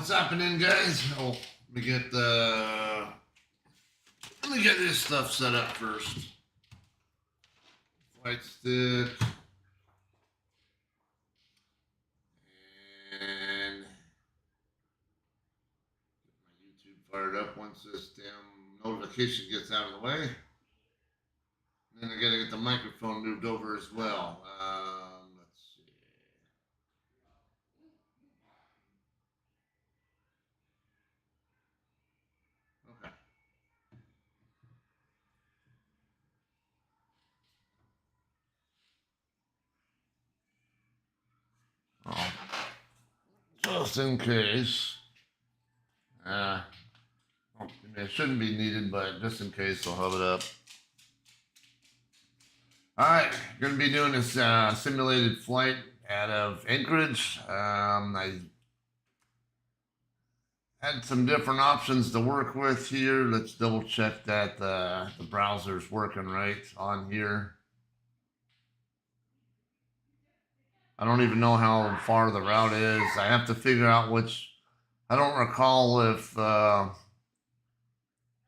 What's happening, guys? Oh, let me get this stuff set up first. Flight stick. And get my YouTube fired up once this damn notification gets out of the way. And then I gotta get the microphone moved over as well. Let's see. Okay. Oh. Just in case. It shouldn't be needed, but just in case, I'll have it up. All right, going to be doing this simulated flight out of Anchorage. I had some different options to work with here. Let's double check that the browser's working right on here. I don't even know how far the route is. I have to figure out which. I don't recall if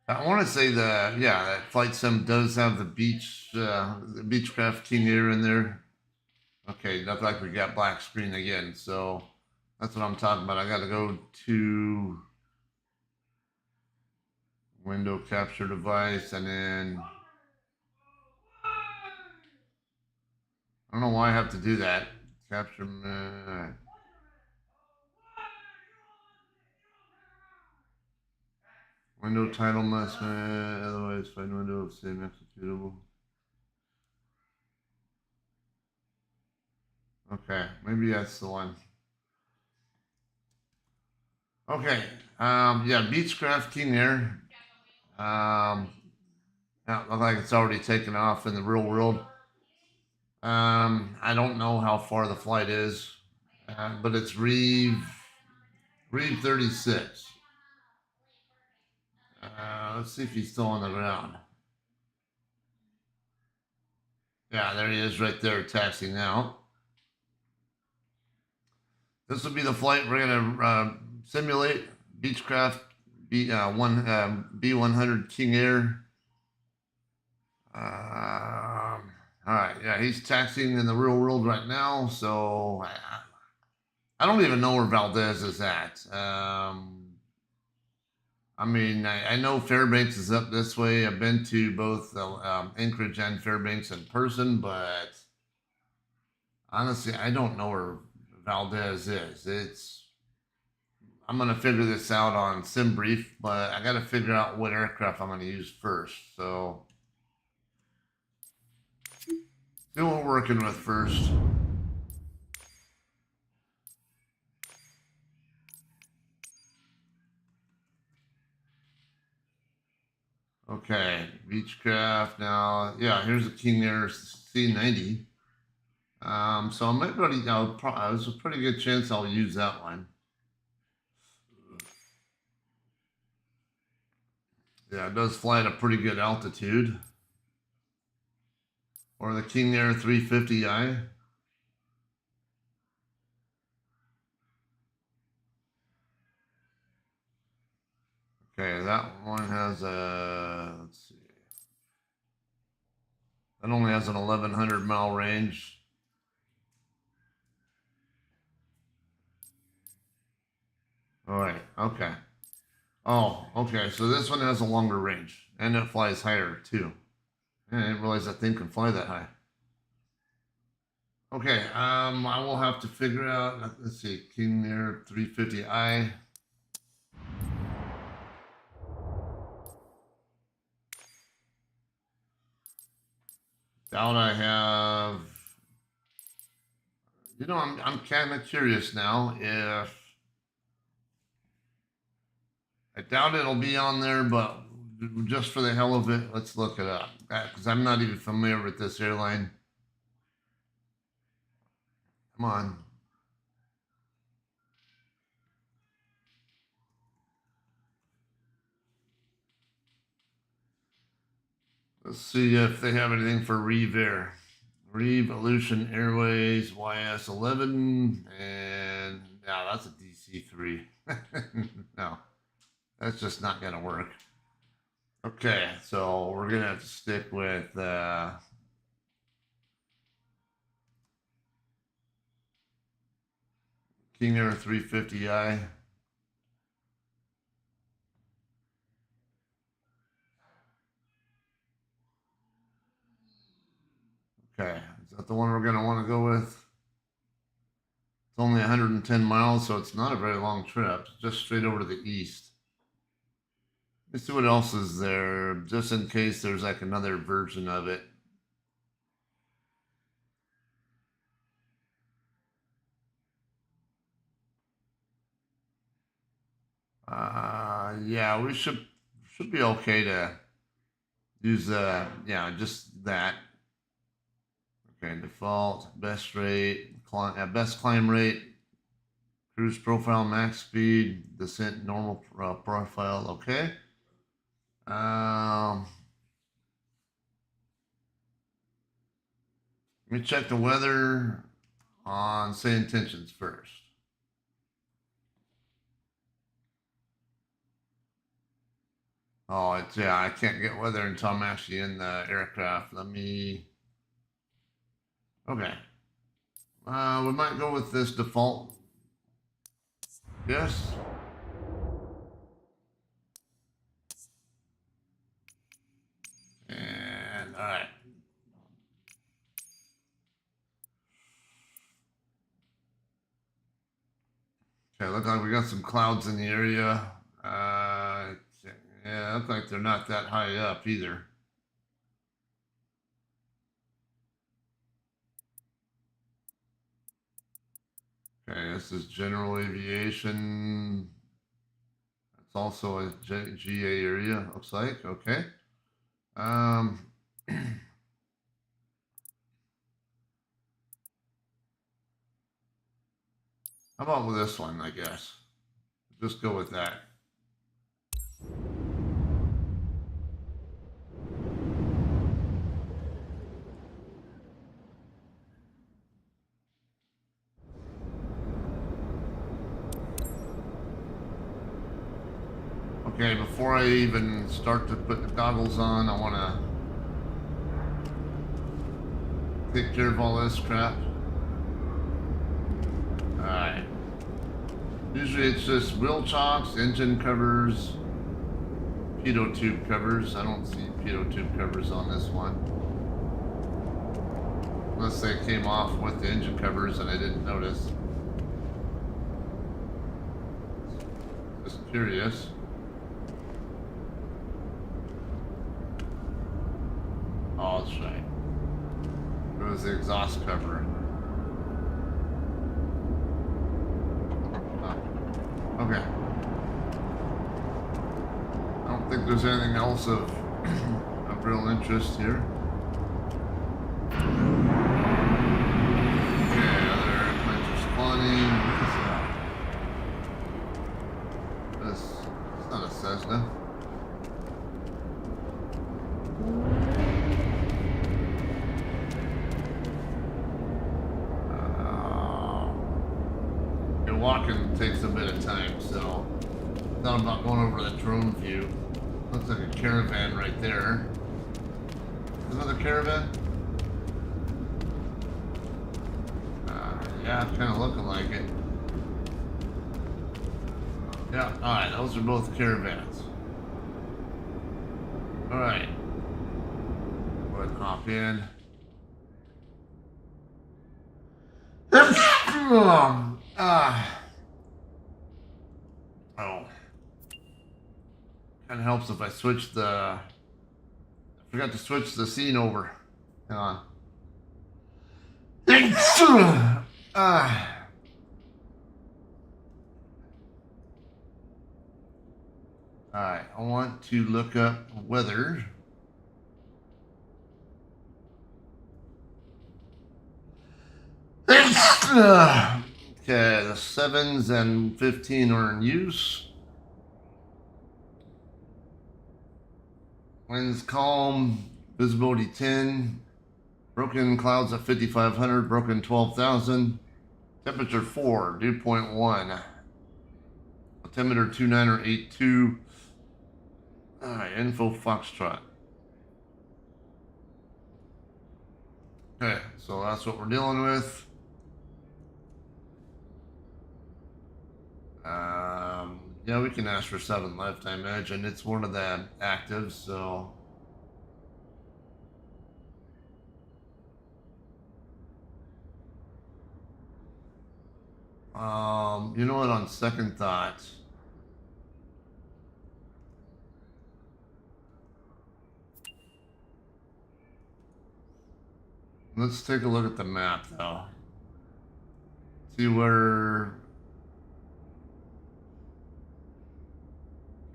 I want to say that flight sim does have the Beechcraft King Air in there. Okay, looks like we got black screen again, so that's what I'm talking about. I got to go to window capture device, and then I don't know why I have to do that. Capture. Window title must otherwise find window of same executable. Okay, maybe that's the one. Okay, yeah, Beechcraft King Air. That looks like it's already taken off in the real world. I don't know how far the flight is, but it's Reeve 36. Let's see if he's still on the ground. Yeah, there he is right there, taxiing out. This will be the flight we're going to simulate. Beechcraft B100 King Air. All right, yeah, he's taxiing in the real world right now, so I don't even know where Valdez is at. I mean, I know Fairbanks is up this way. I've been to both Anchorage and Fairbanks in person, but honestly, I don't know where Valdez is. I'm going to figure this out on SimBrief, but I got to figure out what aircraft I'm going to use first. So, see what we're working with first. Okay, Beechcraft now. Yeah, here's a King Air C90. So I might already. There's a pretty good chance I'll use that one. Yeah, it does fly at a pretty good altitude. Or the King Air 350i. Okay, that one has a, let's see. That only has an 1,100 mile range. All right, okay. Oh, okay, so this one has a longer range, and it flies higher, too. I didn't realize that thing can fly that high. Okay, I will have to figure out, let's see, King Air 350i. Doubt I have, you know, I'm kind of curious now if, I doubt it'll be on there, but just for the hell of it, let's look it up, because I'm not even familiar with this airline. Come on. Let's see if they have anything for Reeve Air. Reeve Evolution Airways YS11, and yeah, that's a DC C3. No, that's just not going to work. Okay, so we're going to have to stick with King Air 350i. Okay, is that the one we're going to want to go with? It's only 110 miles, so it's not a very long trip. Just straight over to the east. Let's see what else is there, just in case there's like another version of it. Yeah, we should be okay to use yeah, just that. Okay, default, best rate, best climb rate, cruise profile, max speed, descent, normal profile. Okay. Let me check the weather on say intentions first. Oh, it's, yeah, I can't get weather until I'm actually in the aircraft. Let me, okay. We might go with this default. Yes. And, all right. Okay, look like we got some clouds in the area. Yeah, look like they're not that high up either. Okay, this is general aviation. It's also a GA area, looks like. Okay. How about with this one, I guess? Just go with that. Okay, before I even start to put the goggles on, I want to take care of all this crap. Alright. Usually it's just wheel chocks, engine covers, pitot tube covers. I don't see pitot tube covers on this one. Unless they came off with the engine covers and I didn't notice. Just curious. Oh, that's right. It was the exhaust cover. Oh. Okay. I don't think there's anything else of real interest here. Okay, other airplanes are spawning. What is that? It's not a Cessna. Walking takes a bit of time, so thought about going over the drone view. Looks like a caravan right there. Another caravan? Yeah, kind of looking like it. Yeah, alright, those are both caravans. Alright. Go ahead and hop in. Oh. Kind of helps if I switch the... I forgot to switch the scene over. Hang on. Alright, I want to look up weather. Okay, the 7s and 15 are in use. Winds calm, visibility 10, broken clouds at 5,500, broken 12,000, temperature 4, dew point 1. altimeter 2982. All right, info Foxtrot. Okay, so that's what we're dealing with. Yeah, we can ask for 7 left, I imagine. It's one of the actives, so. You know what, on second thought, let's take a look at the map, though. See where...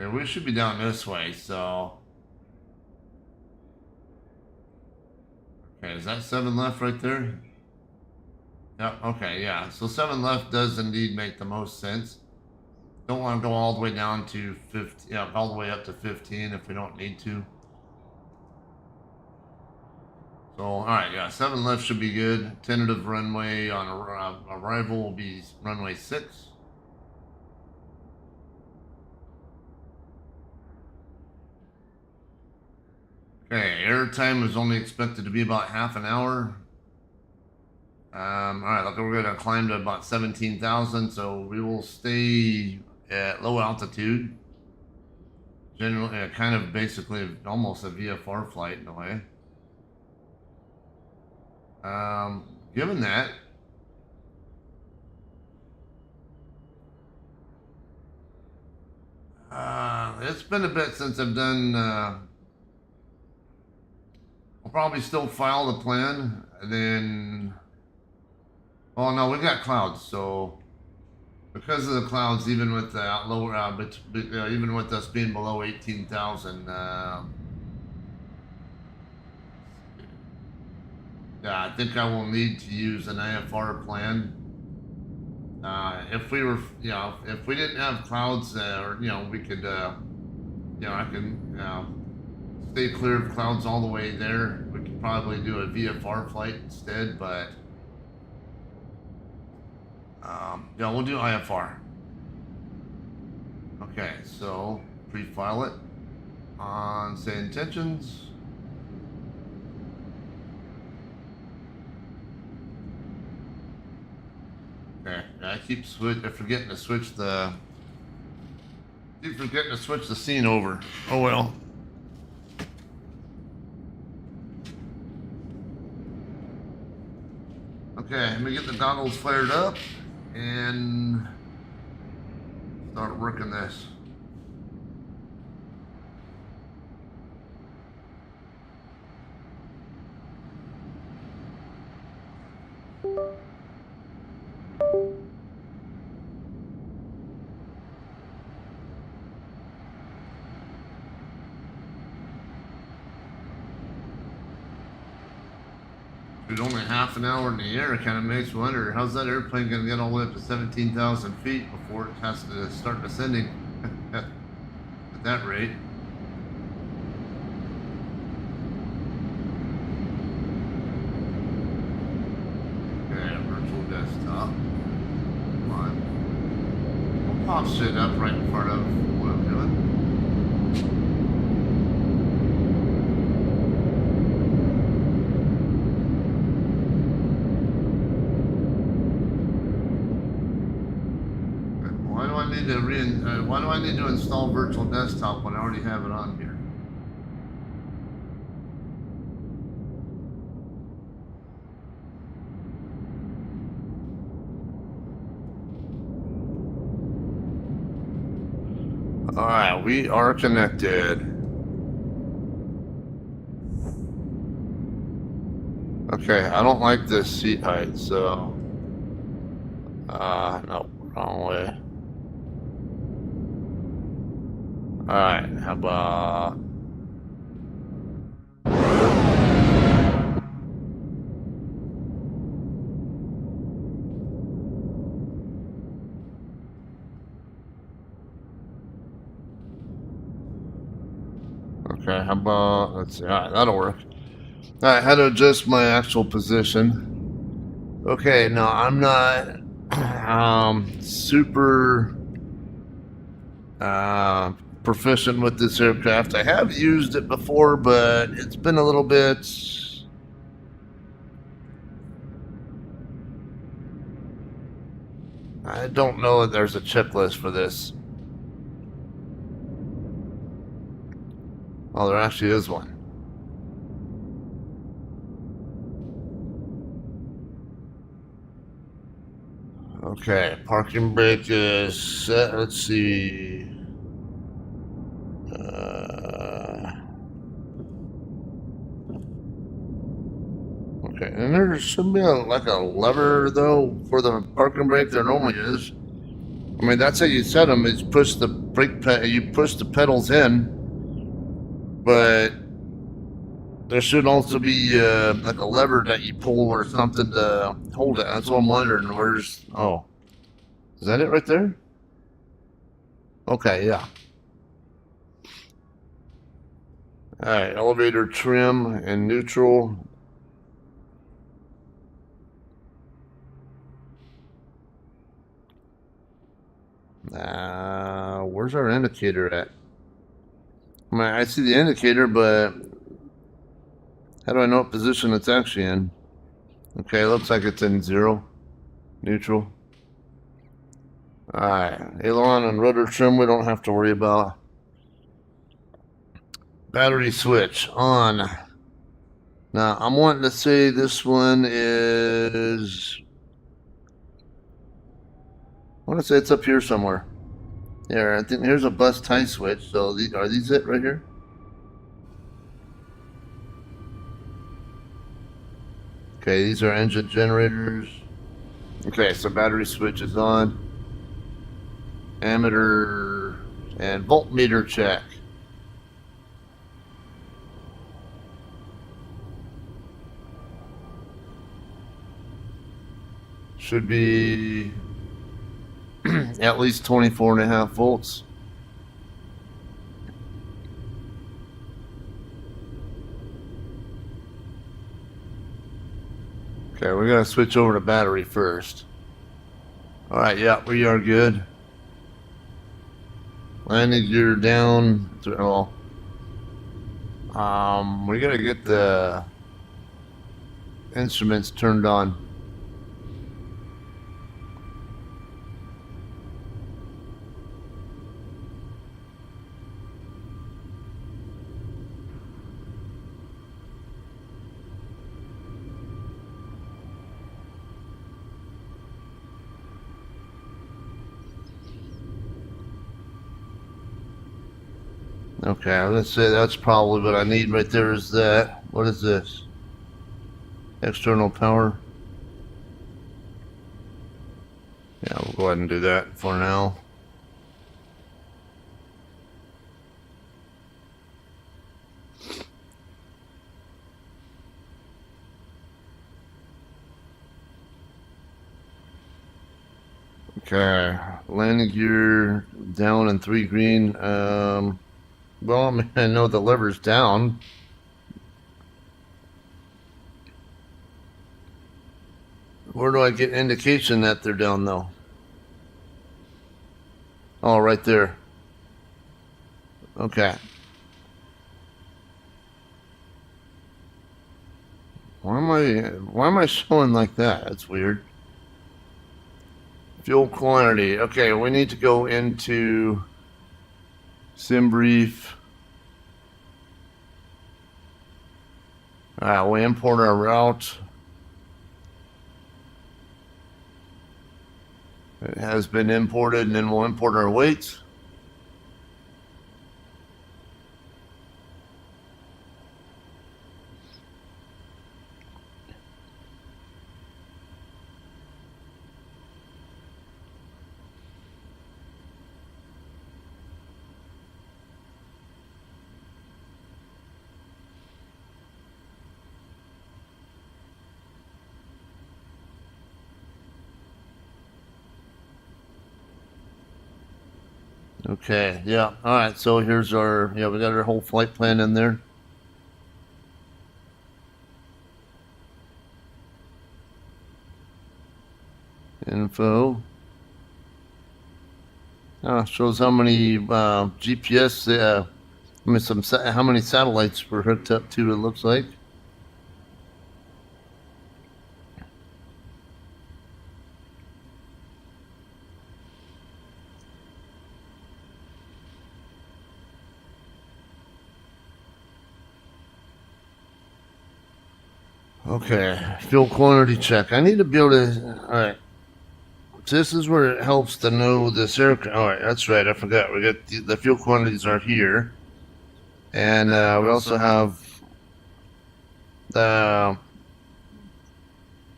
Okay, we should be down this way, so... Okay, is that 7 left right there? Yep, okay, yeah. So 7 left does indeed make the most sense. Don't want to go all the way down to 15, yeah, all the way up to 15 if we don't need to. So, alright, yeah, 7 left should be good. Tentative runway on arrival will be runway 6. Okay, airtime is only expected to be about half an hour. Alright, look, we're going to climb to about 17,000, so we will stay at low altitude. Generally, kind of basically almost a VFR flight in a way. Given that, it's been a bit since I've done, I'll probably still file the plan, and then, well, no, we got clouds, so because of the clouds, even with the lower, even with us being below 18,000, yeah, I think I will need to use an IFR plan. If we were, you know, if we didn't have clouds, or, you know, we could, you know, I can stay clear of clouds all the way there. We could probably do a VFR flight instead, but, yeah, we'll do IFR. Okay, so pre-file it on say intentions. Okay, I keep forgetting to switch the scene over. Oh well. Okay, let me get the goggles fired up and start working this. Dude, only half an hour in the air kind of makes me wonder, how's that airplane going to get all the way up to 17,000 feet before it has to start descending at that rate? Okay, virtual desktop. Come on. We'll pop shit up right in front of what I'm doing. Why do I need to install virtual desktop when I already have it on here? All right, we are connected. Okay, I don't like this seat height, so no, wrong way. All right, how about okay, how about, let's see, all right, that'll work. All right, how to adjust my actual position. Okay, now I'm not super proficient with this aircraft. I have used it before, but it's been a little bit. I don't know if there's a checklist for this. Oh, there actually is one. Okay, parking brake is set. Let's see. Okay, and there should be like a lever though for the parking brake. There normally is. I mean, that's how you set them. Is push the brake you push the pedals in, but there should also be like a lever that you pull or something to hold it. That's what I'm wondering. Where's oh, is that it right there? Okay, yeah. All right, elevator trim and neutral. Where's our indicator at? I mean, I see the indicator, but how do I know what position it's actually in? Okay, looks like it's in zero, neutral. All right, aileron and rudder trim we don't have to worry about. Battery switch on. Now, I'm wanting to say this one is, I want to say it's up here somewhere. There, I think here's a bus tie switch. So are these it right here? Okay, these are engine generators. Okay, so battery switch is on. Ammeter and voltmeter check. Should be at least 24.5 volts. Okay, we're gonna switch over to battery first. All right, yeah, we are good. Landing gear down. Oh, we gotta get the instruments turned on. Okay, let's say that's probably what I need right there is that. What is this? External power. Yeah, we'll go ahead and do that for now. Okay, landing gear down and 3 green. Well, I mean, I know the lever's down. Where do I get indication that they're down though? Oh, right there. Okay. Why am I showing like that? That's weird. Fuel quantity. Okay, we need to go into sim brief. We import our route. It has been imported, and then we'll import our weights. Okay, yeah. All right, so here's our, yeah, we got our whole flight plan in there. Info. Shows how many GPS, how many satellites were hooked up to, it looks like. Okay, fuel quantity check. I need to be able to. All right. So this is where it helps to know this aircraft. All right, that's right. I forgot. We got the fuel quantities are here, and we also have the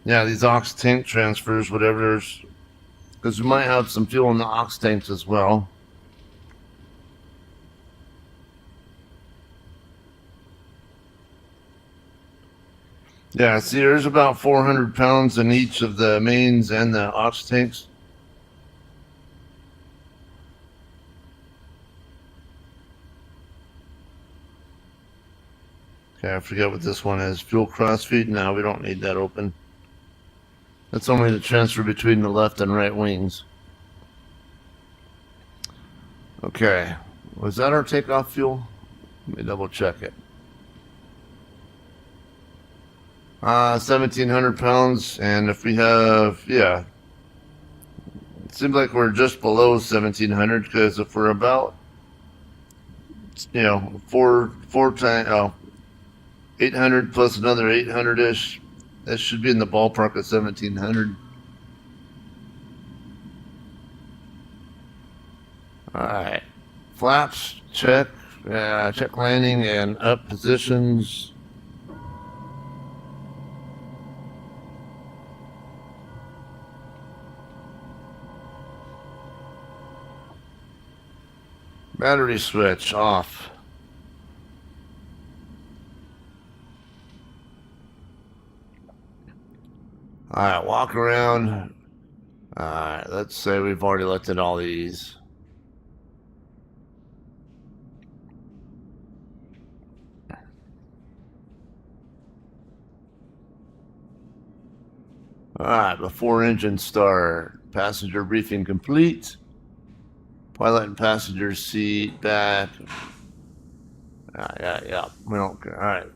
these aux tank transfers, whatever. Because we might have some fuel in the aux tanks as well. Yeah, see, there's about 400 pounds in each of the mains and the aux tanks. Okay, I forget what this one is. Fuel crossfeed? No, we don't need that open. That's only the transfer between the left and right wings. Okay, was that our takeoff fuel? Let me double check it. 1,700 pounds, and if we have, it seems like we're just below 1,700, because if we're about, four times, 800 plus another 800-ish, that should be in the ballpark of 1,700. All right, flaps, check landing and up positions. Battery switch off. All right, walk around. All right, let's say we've already looked at all these. All right, before engine start, passenger briefing complete. Pilot and passenger seat back. Yeah. We don't. All right.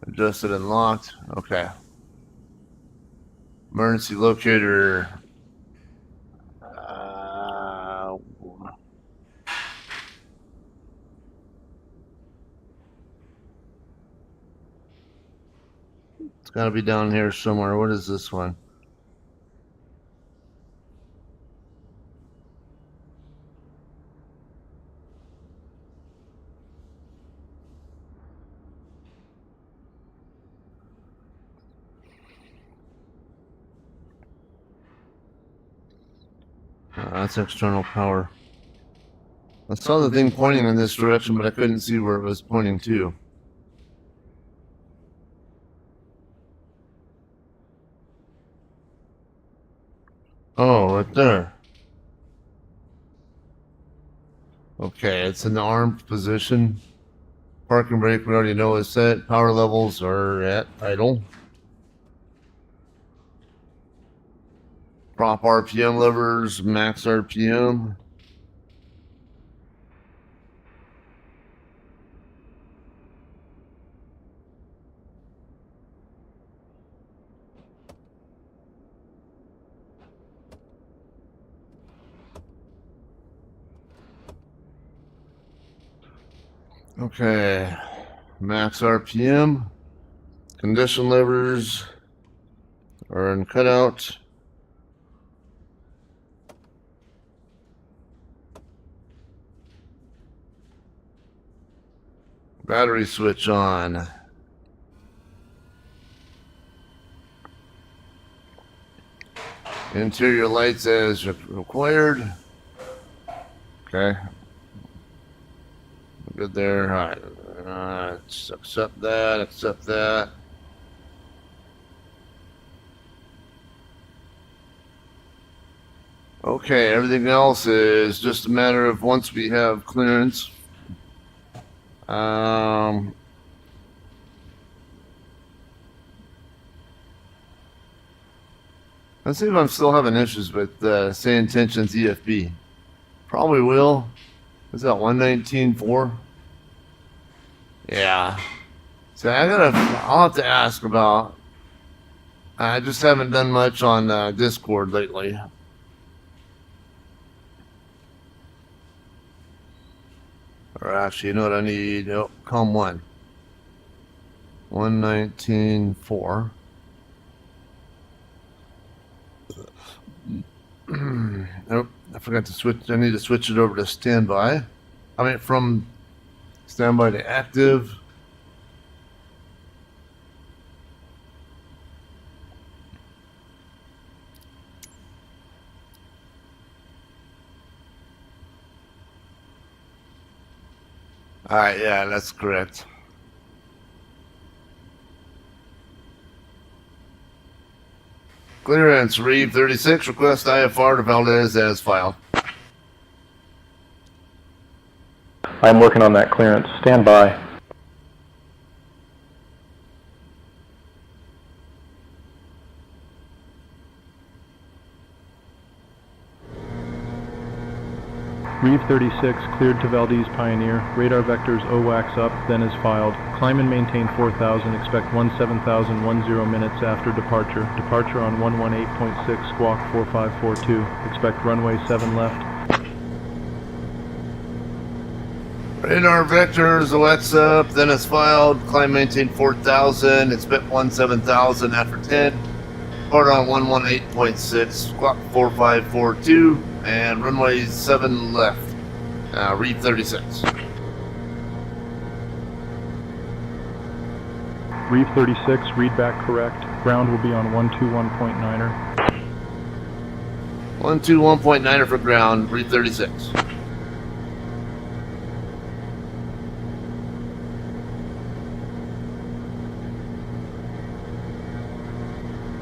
Adjusted and locked. Okay. Emergency locator. It's got to be down here somewhere. What is this one? That's external power. I saw the thing pointing in this direction, but I couldn't see where it was pointing to. Oh, right there. Okay, it's in the armed position. Parking brake, we already know is set. Power levels are at idle. Prop RPM levers, max RPM. Okay, max RPM. Condition levers are in cutout. Battery switch on. Interior lights as required. Okay. Good there. All right. Accept that. Okay, everything else is just a matter of once we have clearance. Let's see if I'm still having issues with saying tensions EFB. Probably will. Is that 119.4? Yeah. So I'll have to ask about. I just haven't done much on Discord lately. Or actually, you know what I need? Oh, COM1. 119.4. Nope, I forgot to switch. I need to switch it over to standby. I mean, from standby to active. All right, yeah, that's correct. Clearance, Reeve 36, request IFR to Valdez as filed. I'm working on that clearance. Stand by. Reeve 36, cleared to Valdez Pioneer. Radar vectors OWAX up, then is filed. Climb and maintain 4000, expect 17,010 minutes after departure. Departure on 118.6, squawk 4542. Expect runway 7 left. Radar vectors OWAX up, then is filed. Climb maintain 4000, expect 17,000 after 10. Depart on 118.6, squawk 4542. And runway 7 left. Reeve 36. Reeve 36, read back correct. Ground will be on 121.9er. 121.9er for ground, Reeve 36.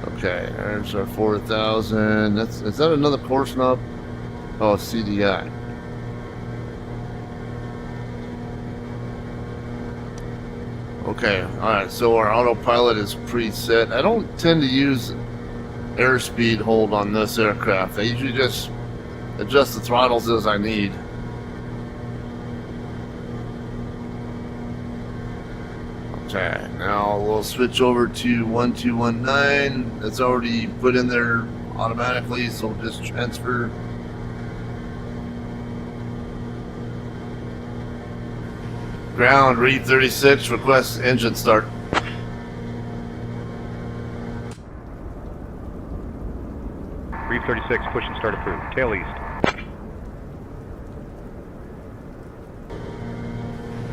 Okay, there's our 4,000. Is that another course knob? Oh, CDI. Okay, alright, so our autopilot is preset. I don't tend to use airspeed hold on this aircraft. I usually just adjust the throttles as I need. Okay, now we'll switch over to 1219. It's already put in there automatically, so we'll just transfer. Ground, Reeve 36, request engine start. Reeve 36, push and start approved. Tail east.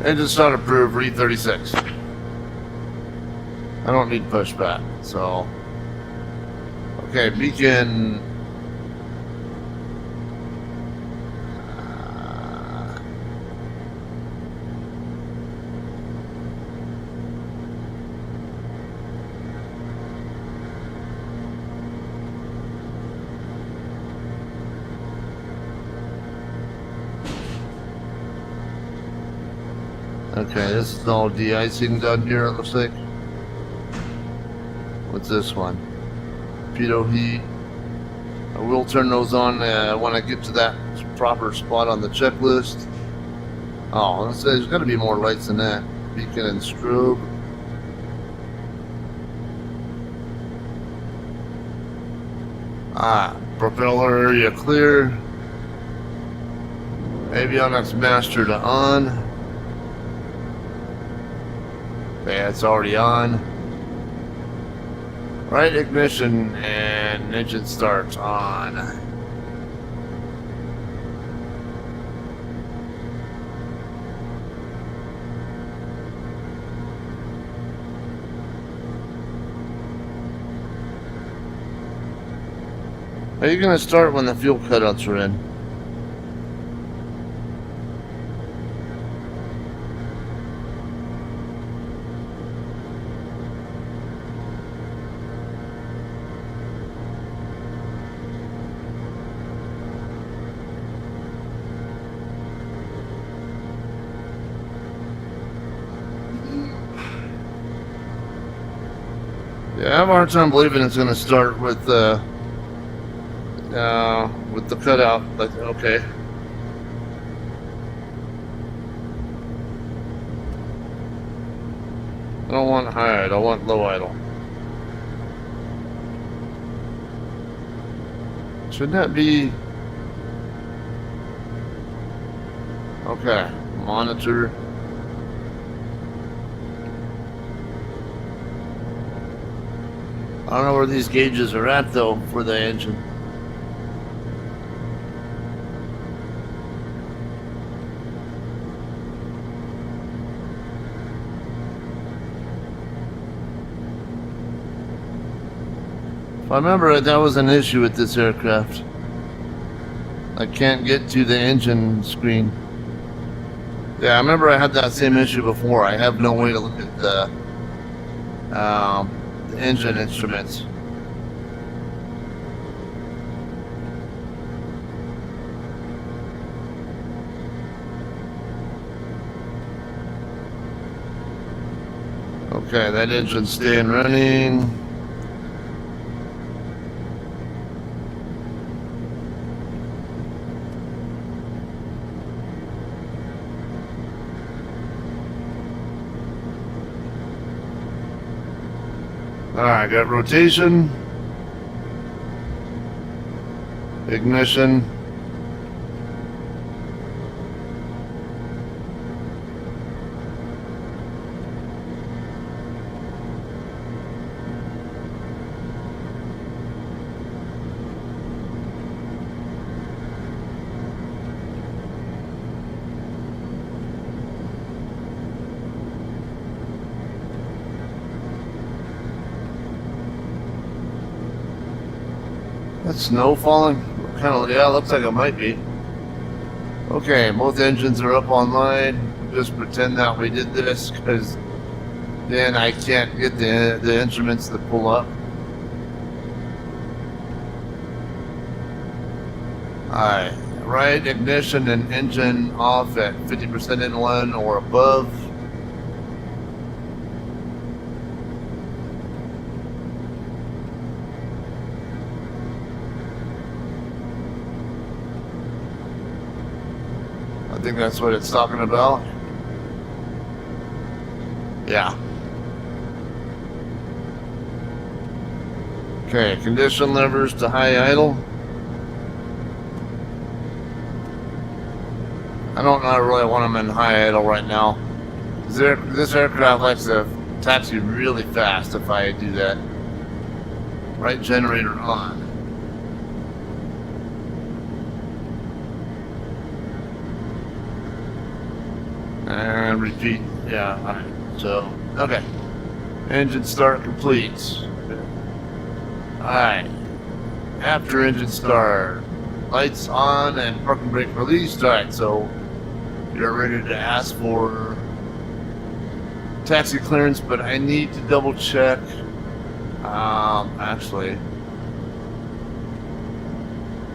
Engine start approved, Reeve 36. I don't need pushback, so. Okay, beacon. Okay, this is all de-icing done here, it looks like. What's this one? Pitot heat. I will turn those on when I get to that proper spot on the checklist. Oh, let's say there's got to be more lights than that. Beacon and strobe. Propeller area clear. Avionics master to on. Okay, it's already on. Right ignition and engine starts on. Are you going to start when the fuel cutouts are in? Yeah, I have a hard time believing it's going to start with with the cutout, like, okay. I don't want high idle, I want low idle. Shouldn't that be... Okay, monitor. I don't know where these gauges are at though for the engine. If I remember it, that was an issue with this aircraft. I can't get to the engine screen. Yeah, I remember I had that same issue before. I have no way to look at the engine instruments. Okay, that engine's staying running. Alright, got rotation, ignition, That snow falling? Kind of, yeah, looks like it might be. Okay, both engines are up online. Just pretend that we did this, because then I can't get the instruments to pull up. Alright, right ignition and engine off at 50% in one or above. I think that's what it's talking about. Yeah. Okay, condition levers to high idle. I don't really want them in high idle right now. This aircraft likes to taxi really fast if I do that. Right generator on. And repeat. Yeah, alright. So, okay. Engine start complete. Alright. After engine start, lights on and parking brake released. Alright, so you're ready to ask for taxi clearance, but I need to double check. Actually,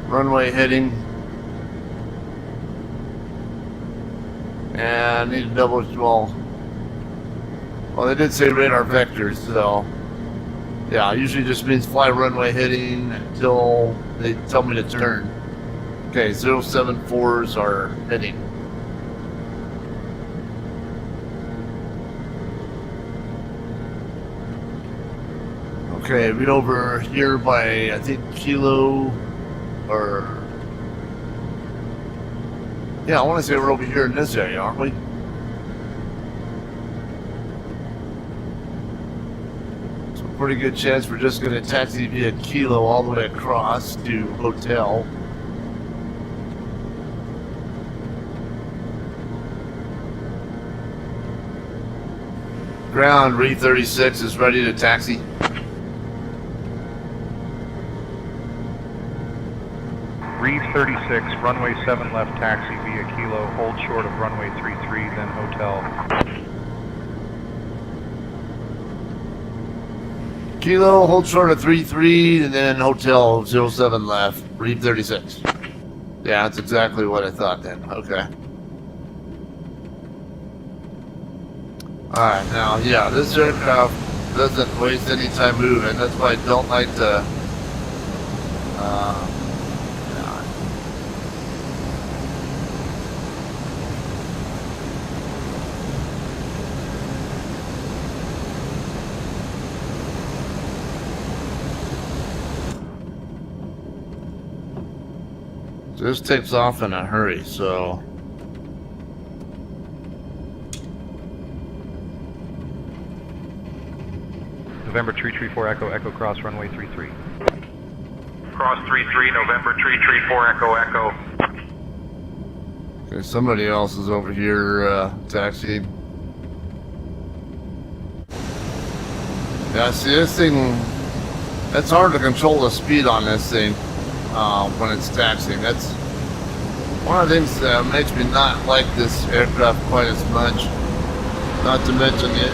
runway heading. And I need to double, well, they did say radar vectors, so yeah, usually just means fly runway heading until they tell me to turn. Okay, 074s are heading. Okay, read over here by, I think, Kilo, or... Yeah, I want to say we're over here in this area, aren't we? So pretty good chance we're just going to taxi via Kilo all the way across to hotel. Ground, Reeve 36 is ready to taxi. Reeve 36, runway 7 left taxi via Kilo, hold short of runway 33, then hotel. Kilo, hold short of 33, and then hotel 07 left, Reeve 36. Yeah, that's exactly what I thought then. Okay. Alright, now, yeah, this aircraft doesn't waste any time moving. That's why I don't like to So this takes off in a hurry, so... November 334 Echo, Echo cross runway 33. Cross 33, November 334 Echo, Echo. Okay, somebody else is over here, taxiing. Yeah, see this thing, it's hard to control the speed on this thing, when it's taxiing. That's one of the things that makes me not like this aircraft quite as much. Not to mention it,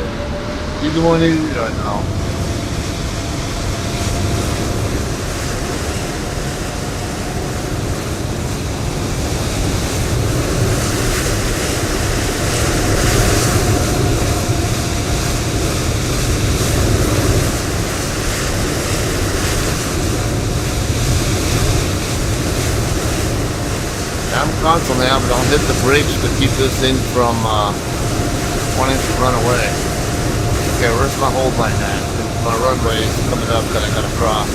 either one of you, I know. I'm constantly having to hit the brakes to keep this thing from wanting to run away. Okay, where's my hold line at? My runway is coming up that I gotta cross.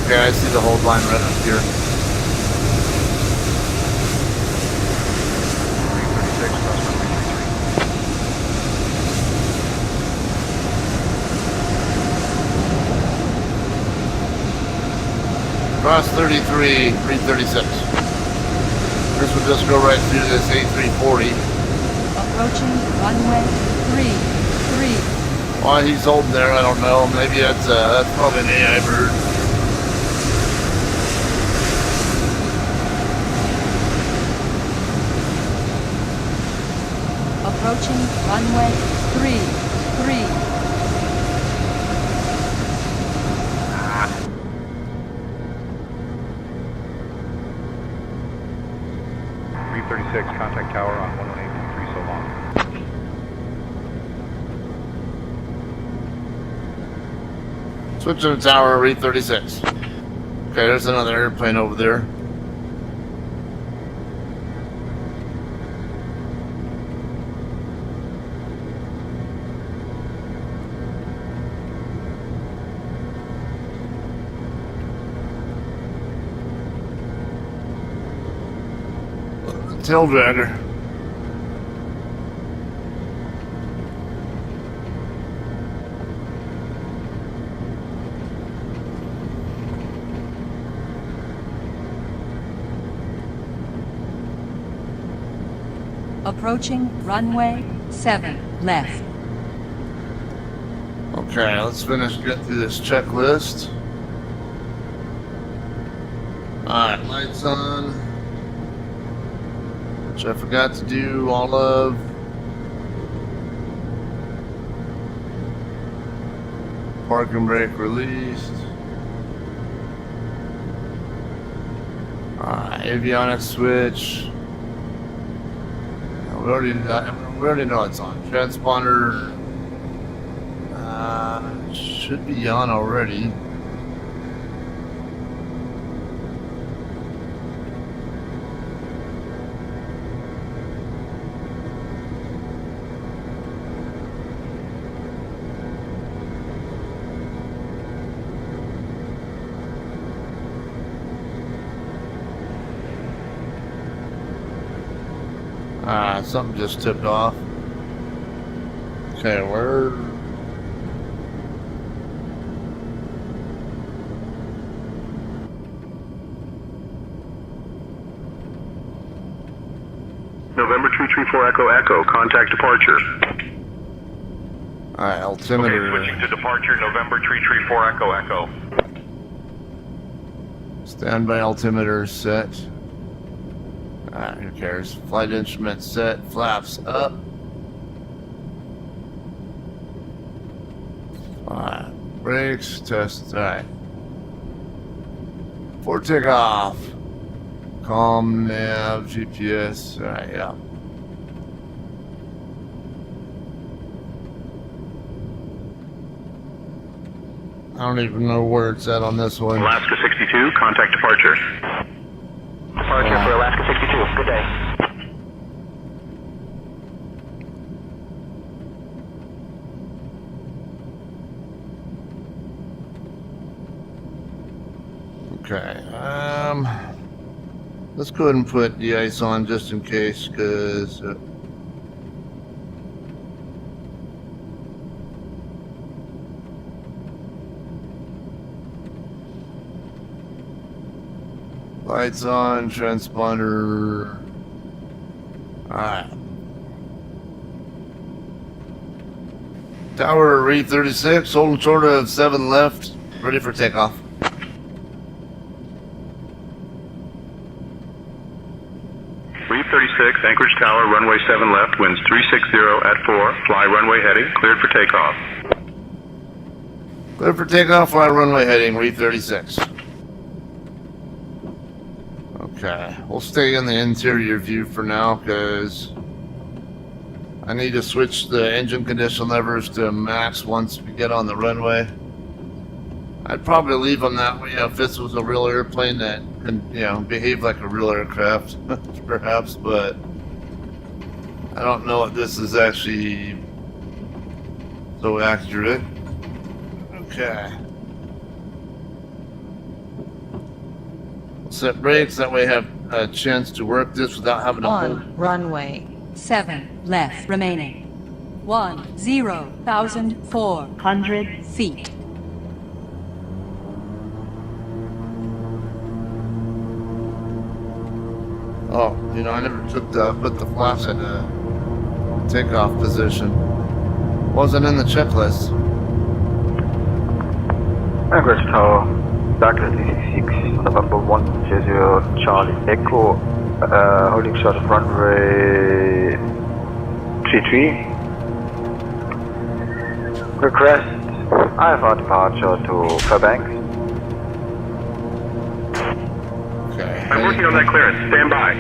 Okay, I see the hold line right up here. 336 cross runway 33. Cross 33, 336. This would just go right through this A340. Approaching runway 33. Why he's holding there, I don't know. Maybe that's probably an AI bird. Approaching runway 33. 336, contact tower on 118.3 so long. Switching to tower, Reeve 36. Okay, there's another airplane over there. Tail dragger. Approaching runway 7 left. Okay, let's finish getting through this checklist. Alright, lights on. Which I forgot to do all of. Parking brake released. Avionics switch. We already know it's on. Transponder should be on already. Something just tipped off. Okay, where? November 334 Echo, Echo. Contact departure. Alright, altimeter. Okay, switching to departure, November 334 Echo, Echo. Standby altimeter set. Who cares? Flight instrument set. Flaps up. Brakes test. Alright. For takeoff. Comm, nav, GPS. Alright, yeah. I don't even know where it's at on this one. Alaska 62, contact departure. Departure for Alaska 62. Good day. Let's go ahead and put the ice on just in case, because lights on, transponder. Alright. Tower Reeve 36, holding short of 7 left, ready for takeoff. Reeve 36, Anchorage Tower, runway 7 left, winds 360 at 4, fly runway heading, cleared for takeoff. Clear for takeoff, fly runway heading, Reeve 36. Okay, we'll stay in the interior view for now because I need to switch the engine condition levers to max once we get on the runway. I'd probably leave them that way if this was a real airplane that can, you know, behave like a real aircraft, perhaps, but I don't know if this is actually so accurate. Okay. Set brakes, that way I have a chance to work this without having to hold. 1 runway 7 left remaining. 10,400 feet. Oh, you know, I never put the flaps in a takeoff position. Wasn't in the checklist. Anchorage Tower, Douglas 6, November 100 Charlie Echo, holding short of runway 33. Request IFR departure to Fairbanks. Okay. I'm working on that clearance. Stand by.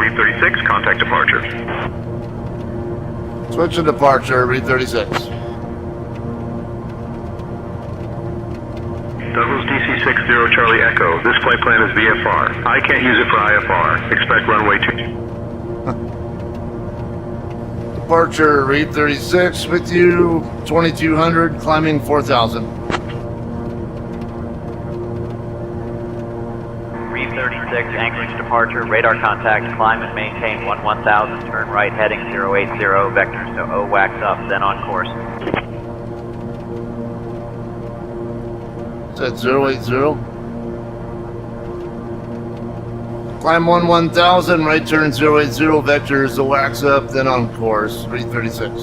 Reeve 36, contact departure. Switch to departure, Reeve 36. Douglas DC-60 Charlie Echo. This flight plan is VFR. I can't use it for IFR. Expect runway 2. Departure, Reeve 36 with you, 2200, climbing 4000. Reeve 36, Anchorage departure, radar contact, climb and maintain 1000, turn right heading 080, vectors to OWAX up, then on course. Set 080. Climb 1000, right turn 080, vectors to wax up, then on course, Reeve 36.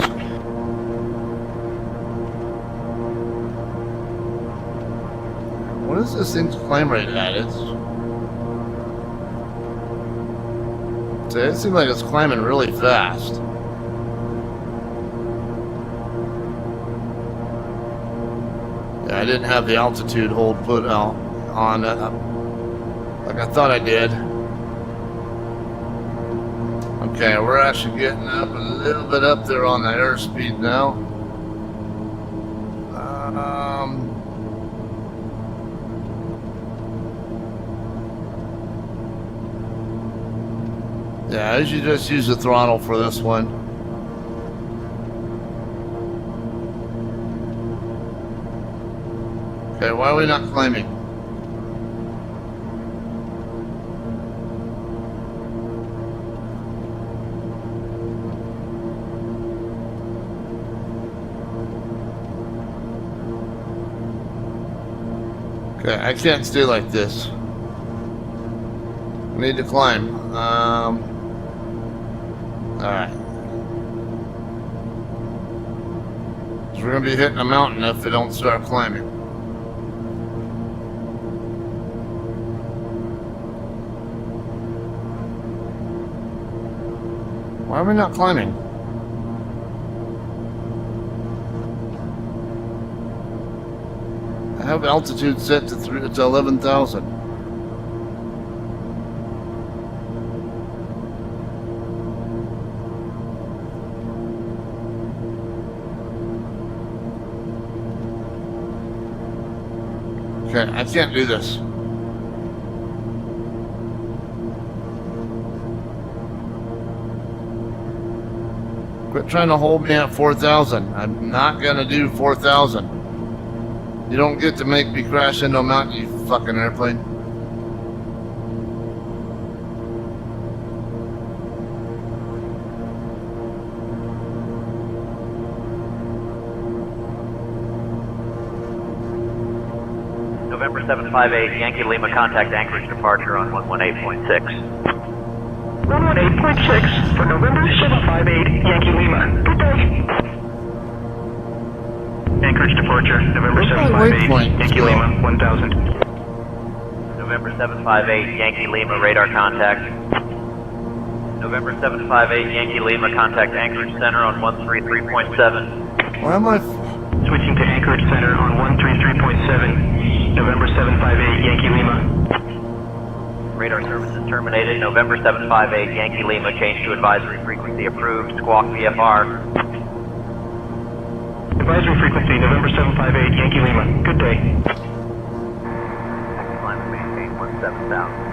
What is this thing's climb rate at? It seems like it's climbing really fast. Yeah, I didn't have the altitude hold put out on like I thought I did. Okay, we're actually getting up a little bit up there on the airspeed now. Yeah, I usually just use the throttle for this one. Okay, why are we not climbing? Okay, I can't stay like this. I need to climb. Alright. So we're gonna be hitting a mountain if we don't start climbing. Why are we not climbing? I have altitude set to 11,000. Okay, I can't do this. Quit trying to hold me at 4,000. I'm not gonna do 4,000. You don't get to make me crash into a mountain, you fucking airplane. November 758, Yankee Lima, contact Anchorage departure on 118.6. 118.6 for November 758, Yankee Lima. Good day. Anchorage departure, November Where's my 758, waypoint Yankee still? Lima, 1000. November 758, Yankee Lima, radar contact. November 758, Yankee Lima, contact Anchorage Center on 133.7. Why am I... Switching to Anchorage Center on 133.7, November 758, Yankee Lima. Radar services terminated. November 758, Yankee Lima, change to advisory frequency approved. Squawk VFR. Advisory frequency, November 758, Yankee Lima. Good day. Climate maintain 17,000.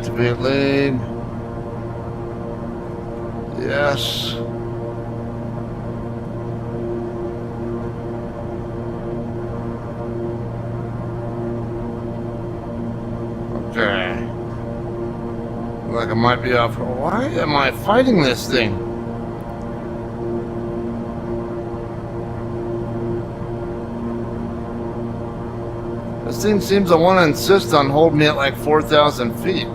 activate lane. Yes. Okay. Like I might be off. Why am I fighting this thing? This thing seems to want to insist on holding me at like 4,000 feet.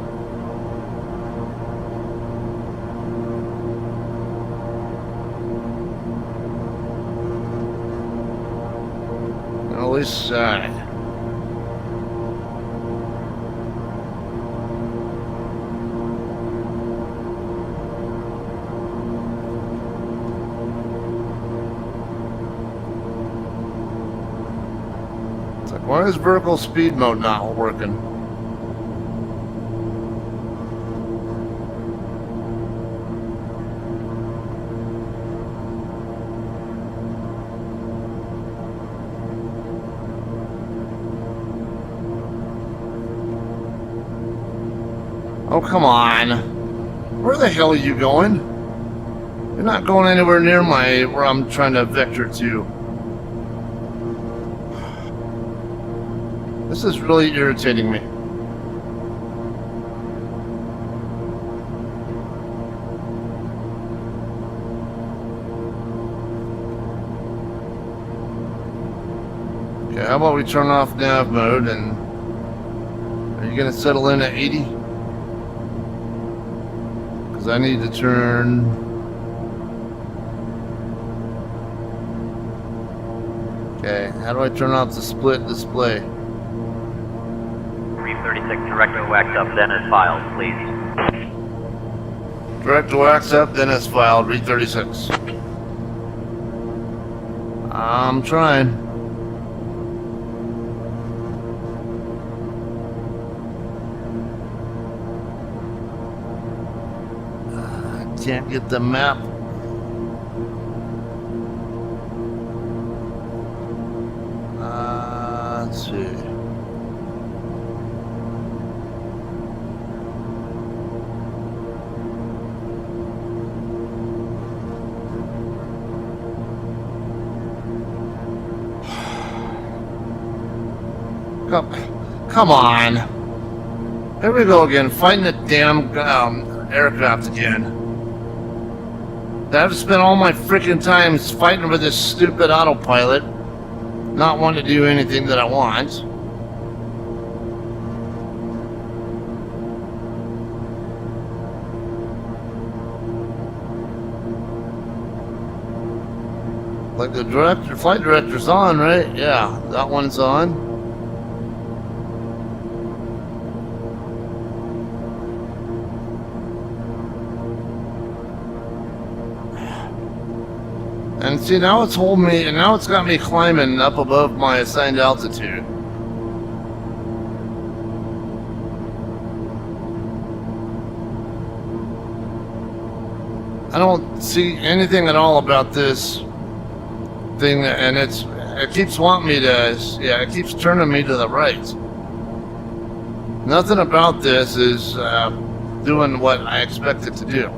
At least, it's like, why is vertical speed mode not working? Oh, come on. Where the hell are you going? You're not going anywhere near where I'm trying to vector to. This is really irritating me. Okay, how about we turn off nav mode and are you gonna settle in at 80? I need to turn. Okay, how do I turn off the split display? Reeve 36, direct OX up, then as filed, please. Direct to wax up, then it's filed. Read 36. I'm trying. Can't get the map. Let's see. Come on. Here we go again, fighting the damn aircraft again. I've spent all my freaking time fighting with this stupid autopilot, not wanting to do anything that I want. Like the flight director's on, right? Yeah, that one's on. And see, now it's holding me, and now it's got me climbing up above my assigned altitude. I don't see anything at all about this thing, and it keeps wanting me to, yeah, it keeps turning me to the right. Nothing about this is doing what I expect it to do.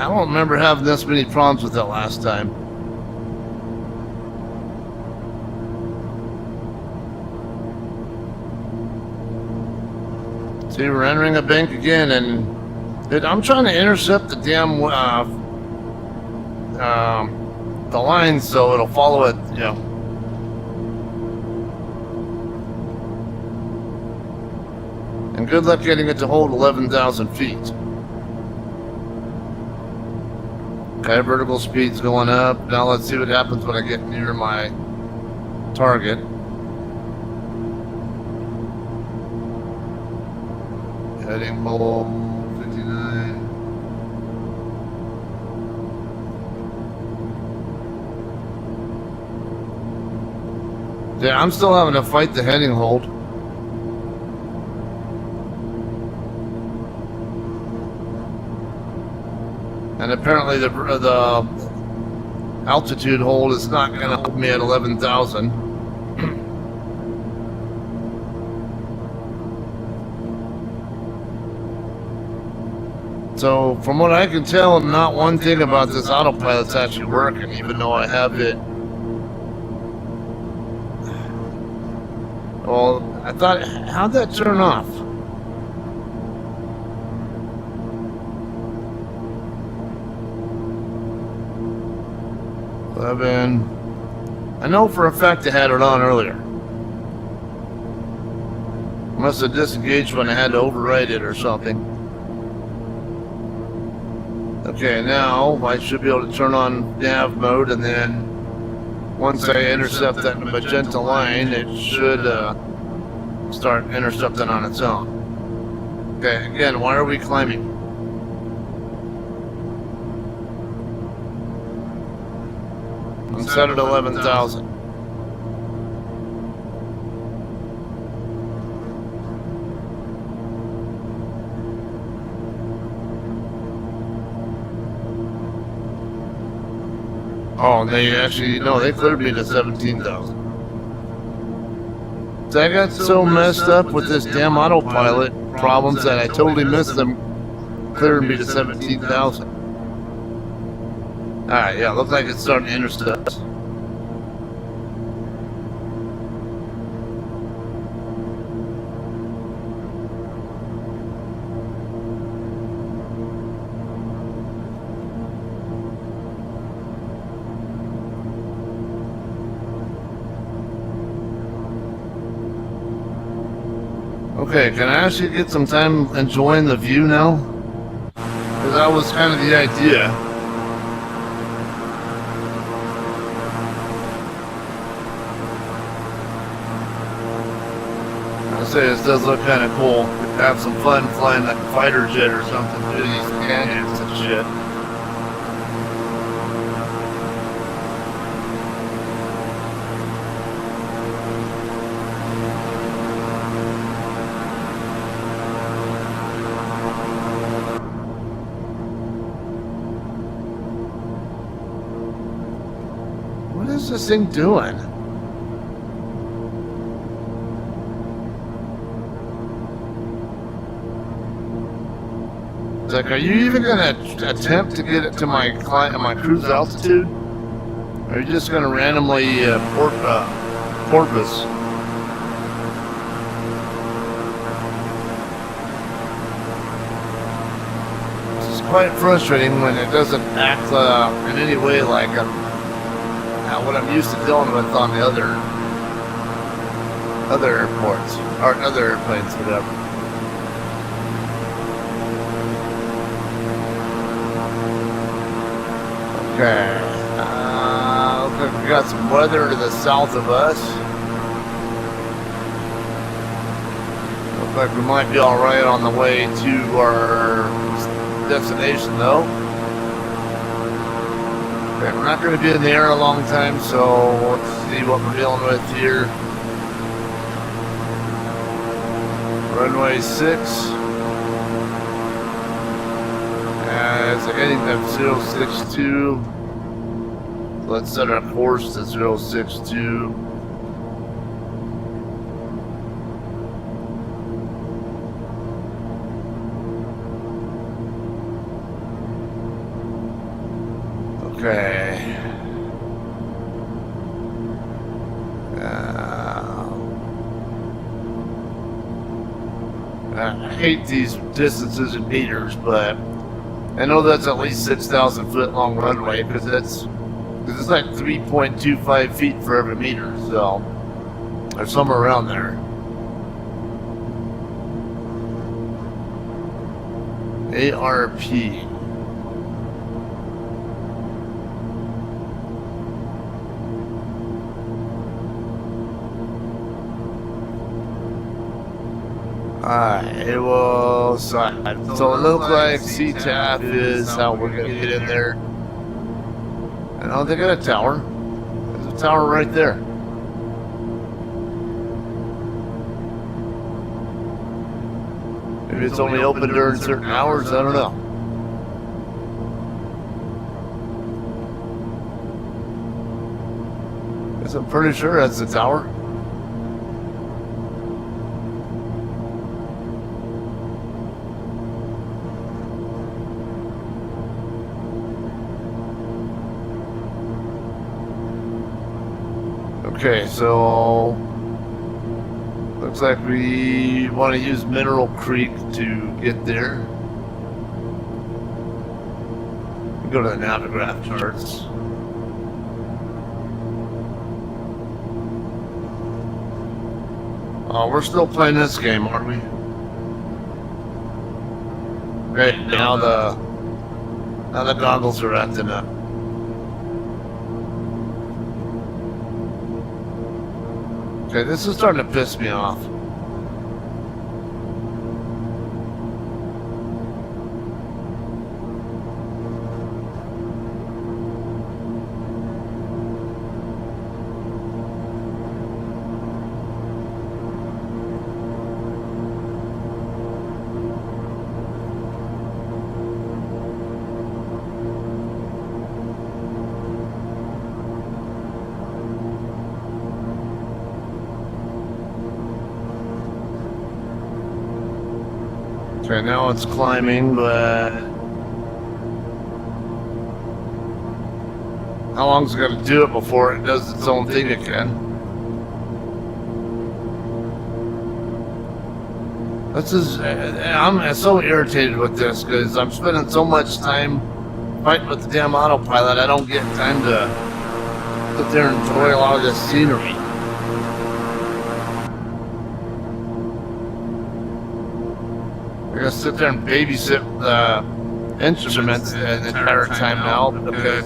I don't remember having this many problems with it last time. See, we're entering a bank again, and I'm trying to intercept the damn the line so it'll follow it, you know. And good luck getting it to hold 11,000 feet. Okay, vertical speed's going up. Now let's see what happens when I get near my target. Heading below 59. Yeah, I'm still having to fight the heading hold. And apparently the altitude hold is not going to hold me at 11,000. So from what I can tell, not one thing about this autopilot's actually working, even though I have it. Well, I thought, how'd that turn off? I know for a fact I had it on earlier. Must have disengaged when I had to override it or something. Okay, now I should be able to turn on nav mode, and then once I intercept that magenta line, it should start intercepting on its own. Okay, again, why are we climbing? I'm set at 11,000. Oh, they actually, no, they cleared me to 17,000. So I got so messed up with this damn autopilot problems that I totally missed them clearing me to 17,000. Alright, yeah, looks like it's starting to intercept. Okay, can I actually get some time enjoying the view now? Because that was kind of the idea. I say this does look kind of cool. Have some fun flying like a fighter jet or something through these canyons and shit. What is this thing doing? It's like, are you even gonna attempt to get it to my cruise altitude? Or are you just gonna randomly porpoise? This is quite frustrating when it doesn't act in any way like what I'm used to dealing with on the other airports or other airplanes, whatever. Okay. Looks like we got some weather to the south of us. Looks like we might be all right on the way to our destination, though. Okay, we're not going to be in the air a long time, so let's see what we're dealing with here. Runway 6. It's heading to 062. Let's set our course to 062. Okay. I hate these distances in meters, but I know that's at least 6,000 foot long runway because it's like 3.25 feet for every meter, so or somewhere around there. ARP. Alright, it will so it looks like CTAF is how we're gonna get in there. And oh, they got a tower. There's a tower right there. Maybe it's only open during certain hours, I don't know. Guess I'm pretty sure that's the tower. Okay, so looks like we want to use Mineral Creek to get there. Go to the Navigraph charts. Oh, we're still playing this game, aren't we? Great, now the goggles are acting up. Okay, this is starting to piss me off. Okay, now it's climbing, but how long's it gonna do it before it does its own thing again? This is, I'm so irritated with this because I'm spending so much time fighting with the damn autopilot. I don't get time to sit there and enjoy a lot of this scenery. I gotta sit there and babysit the instruments the entire time now because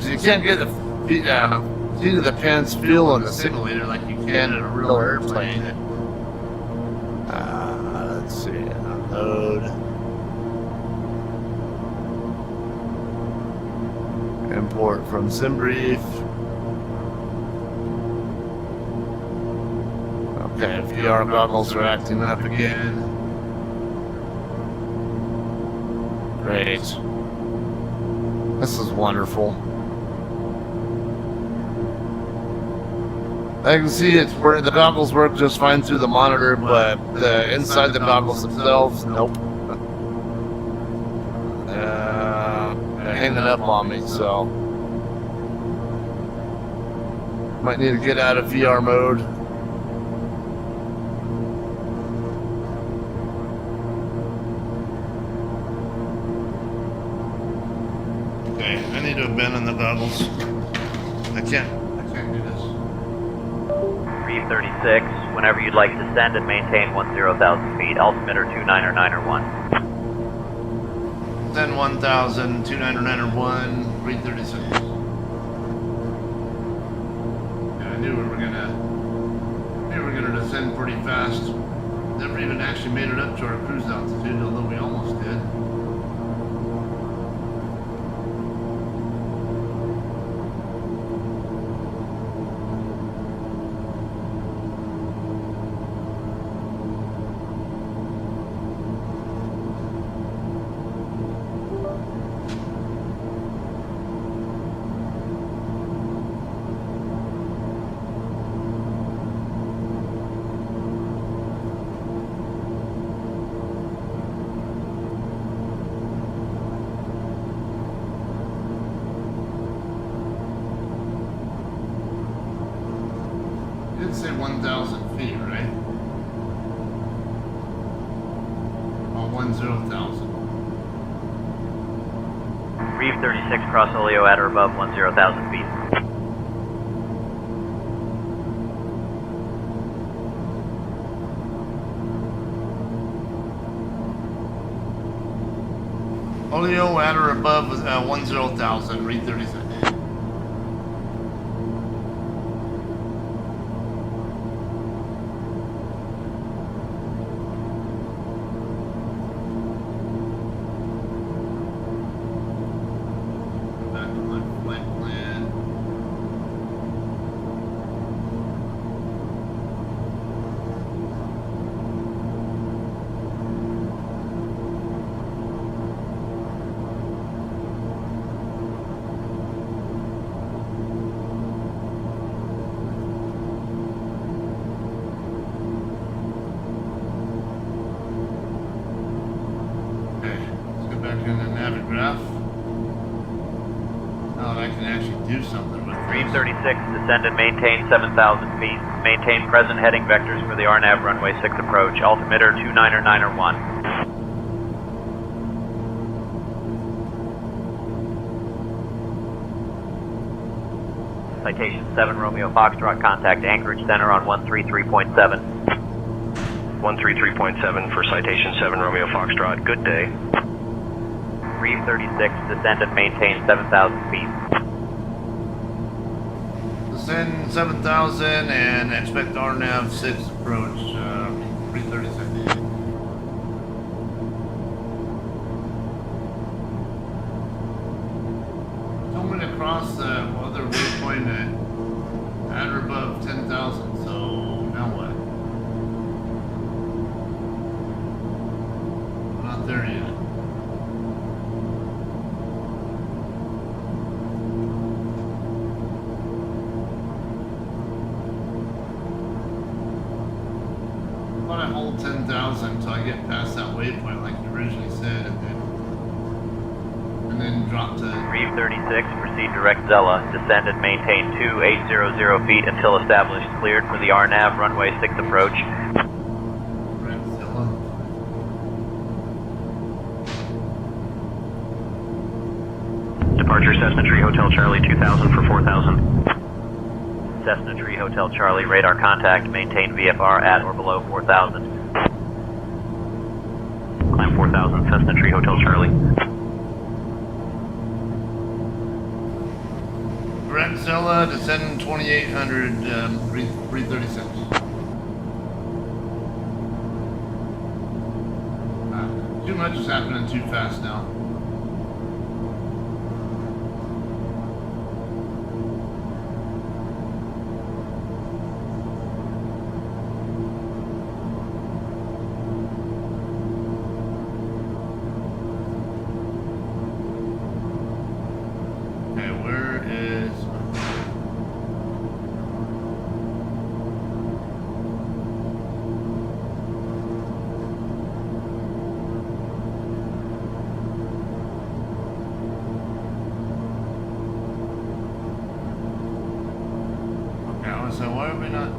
you can't get the seat of the pants feel in the simulator like you can in a real airplane. Let's see, unload. Import from SimBrief. Okay, VR goggles are acting up again. Great. This is wonderful. I can see it's where the goggles work just fine through the monitor, but inside the goggles themselves, nope. They're hanging up on me, so might need to get out of VR mode. Okay, I need to have been in the goggles. I can't do this. Reeve 36, whenever you'd like to send and maintain 10,000 feet, altimeter 29 or 9 or 1. Send 1,000, 29 or 9 or 1, Reeve 36. Yeah, I knew we were gonna descend pretty fast. Never even actually made it up to our cruise altitude, although we almost did. 10,000 feet, right? On 10,000. Reeve 36, cross Oleo at or above 10,000 feet. Oleo at or above 10,000, Reeve 36. Back to my flight plan. Okay, let's go back in the Navigraph. Now that I can actually do something with Reeve this. 36, descend and maintain 7,000 feet. Maintain present heading vectors for the RNAV runway 6 approach. Altimeter 29er9er1. Citation 7 Romeo Foxtrot, contact Anchorage Center on 133.7. 133.7 for Citation 7 Romeo Foxtrot. Good day. Reeve 36, descend and maintain 7,000 feet. Descend 7,000 and expect RNAV 6 approach, 336. Told me to cross the other waypoint at or above 10,000, so now what? I'm not there yet. I thought I hold 10,000 until I get past that waypoint like you originally said, and then drop to... Reeve 36, proceed direct Zella. Descend and maintain 2800 feet until established. Cleared for the RNAV runway 6 approach. Rexzilla. Departure Cessna Tree Hotel Charlie 2000 for 4000. Cessna Tree Hotel Charlie, radar contact. Maintain VFR at or below 4,000. Climb 4000 Cessna Tree Hotel Charlie. Rexzilla, descend 2800, 336. Too much is happening too fast now. Okay, where is... Okay, I was saying, why are we not...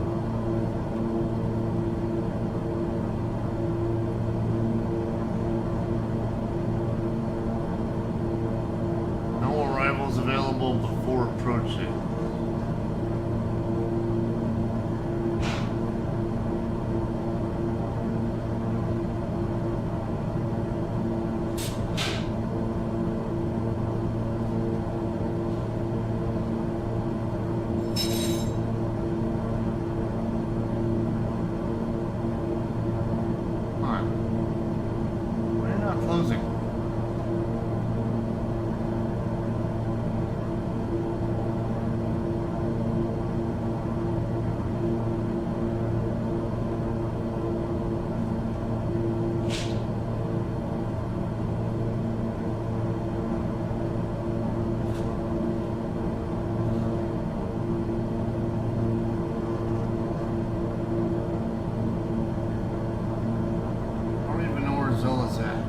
No arrivals available before approaching. Come on. Why are you not closing? I don't even know where Zilla's at.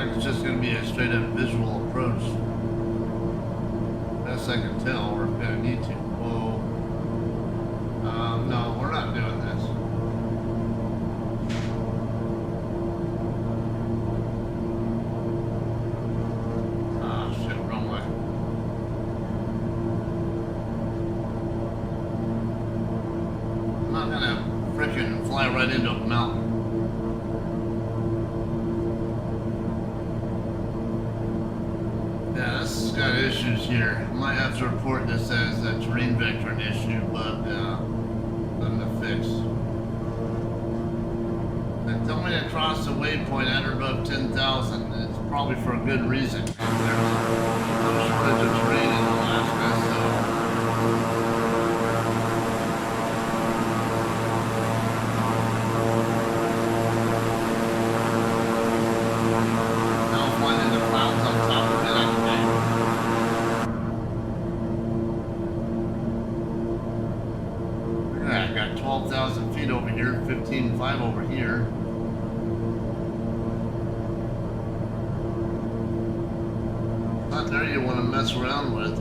like it's just gonna be a straight up visual approach. Best I can tell, we're gonna need to. Whoa. No, we're not doing this. Ah, shit, wrong way. I'm not gonna frickin' fly right into a mountain. Yeah, this has got issues here. I might have to report this as a terrain vectoring issue, but nothing to fix. They tell me to cross the waypoint at or above 10,000. It's probably for a good reason. There's no shortage of terrain in Alaska, so. Now flying into clouds on top of it, I can I got 12,000 feet over here, 15,500 over here. Not there you want to mess around with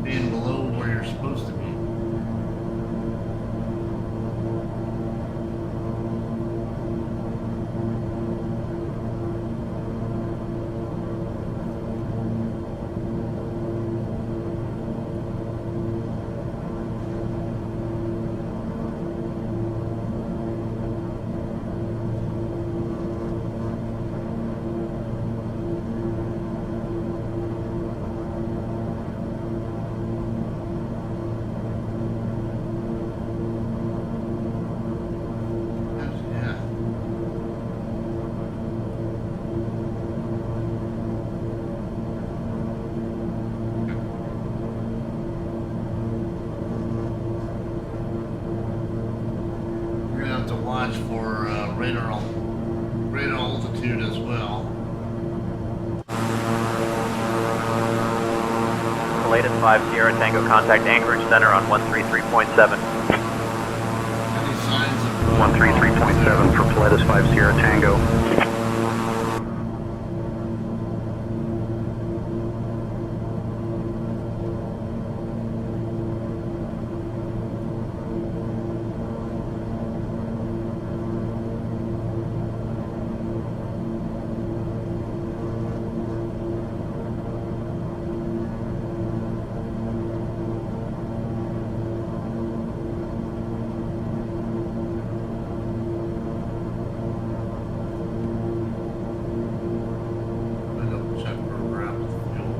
being below where you're supposed to be. Watch for radar altitude as well. Latest 50 Tango, contact Anchorage Center on 133.7. Any signs of 133.7 for Valdez 50 Tango. check where we're at with fuel.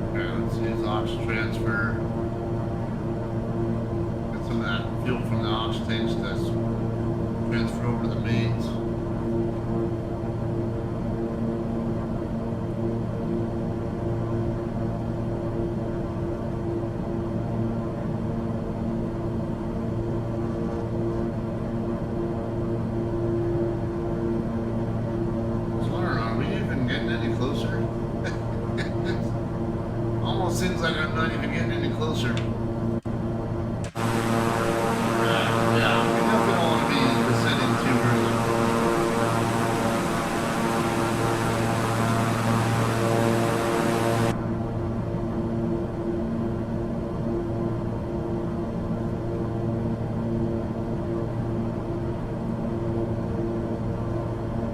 Okay, let's use aux transfer. Get some of that fuel from the aux tanks to transfer over the mains. Seems like I'm not even getting any closer. Yeah, we definitely don't want to be descending too early.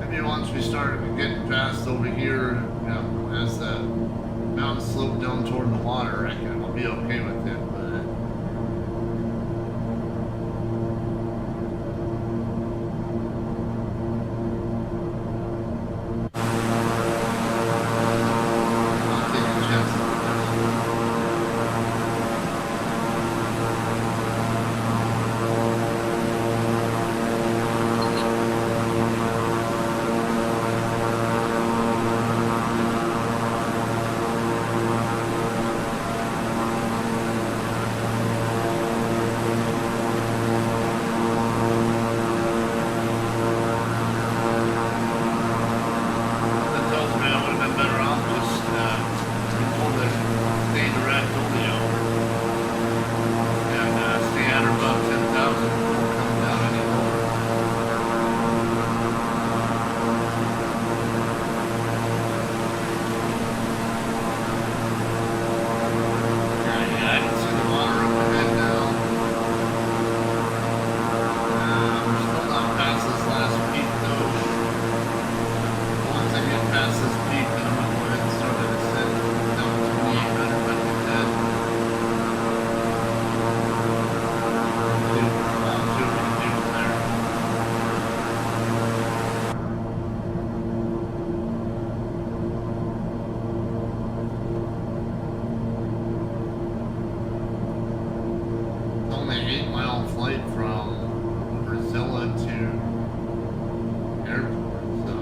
Maybe once we start getting past over here, you know, as the mountain slope down toward the water, I'll be okay with it, but I'm taking chances with only an 8-mile flight from Brazilla to airport, so.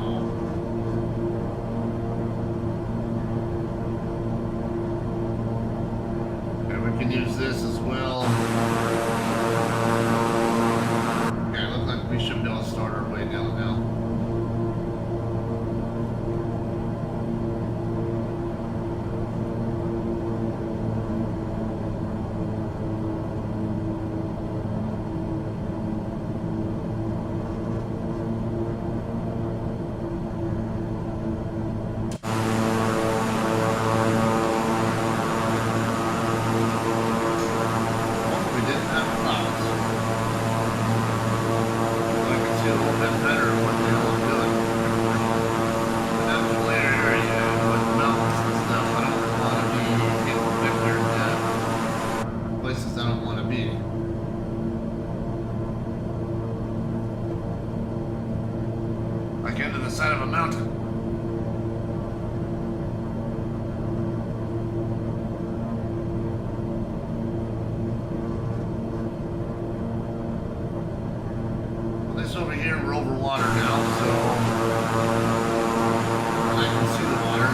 Okay, we can use this as well. Okay, it looks like we should be able to start our way down now. Like into the side of a mountain. Well, this over here, we're over water now, so I can see the water.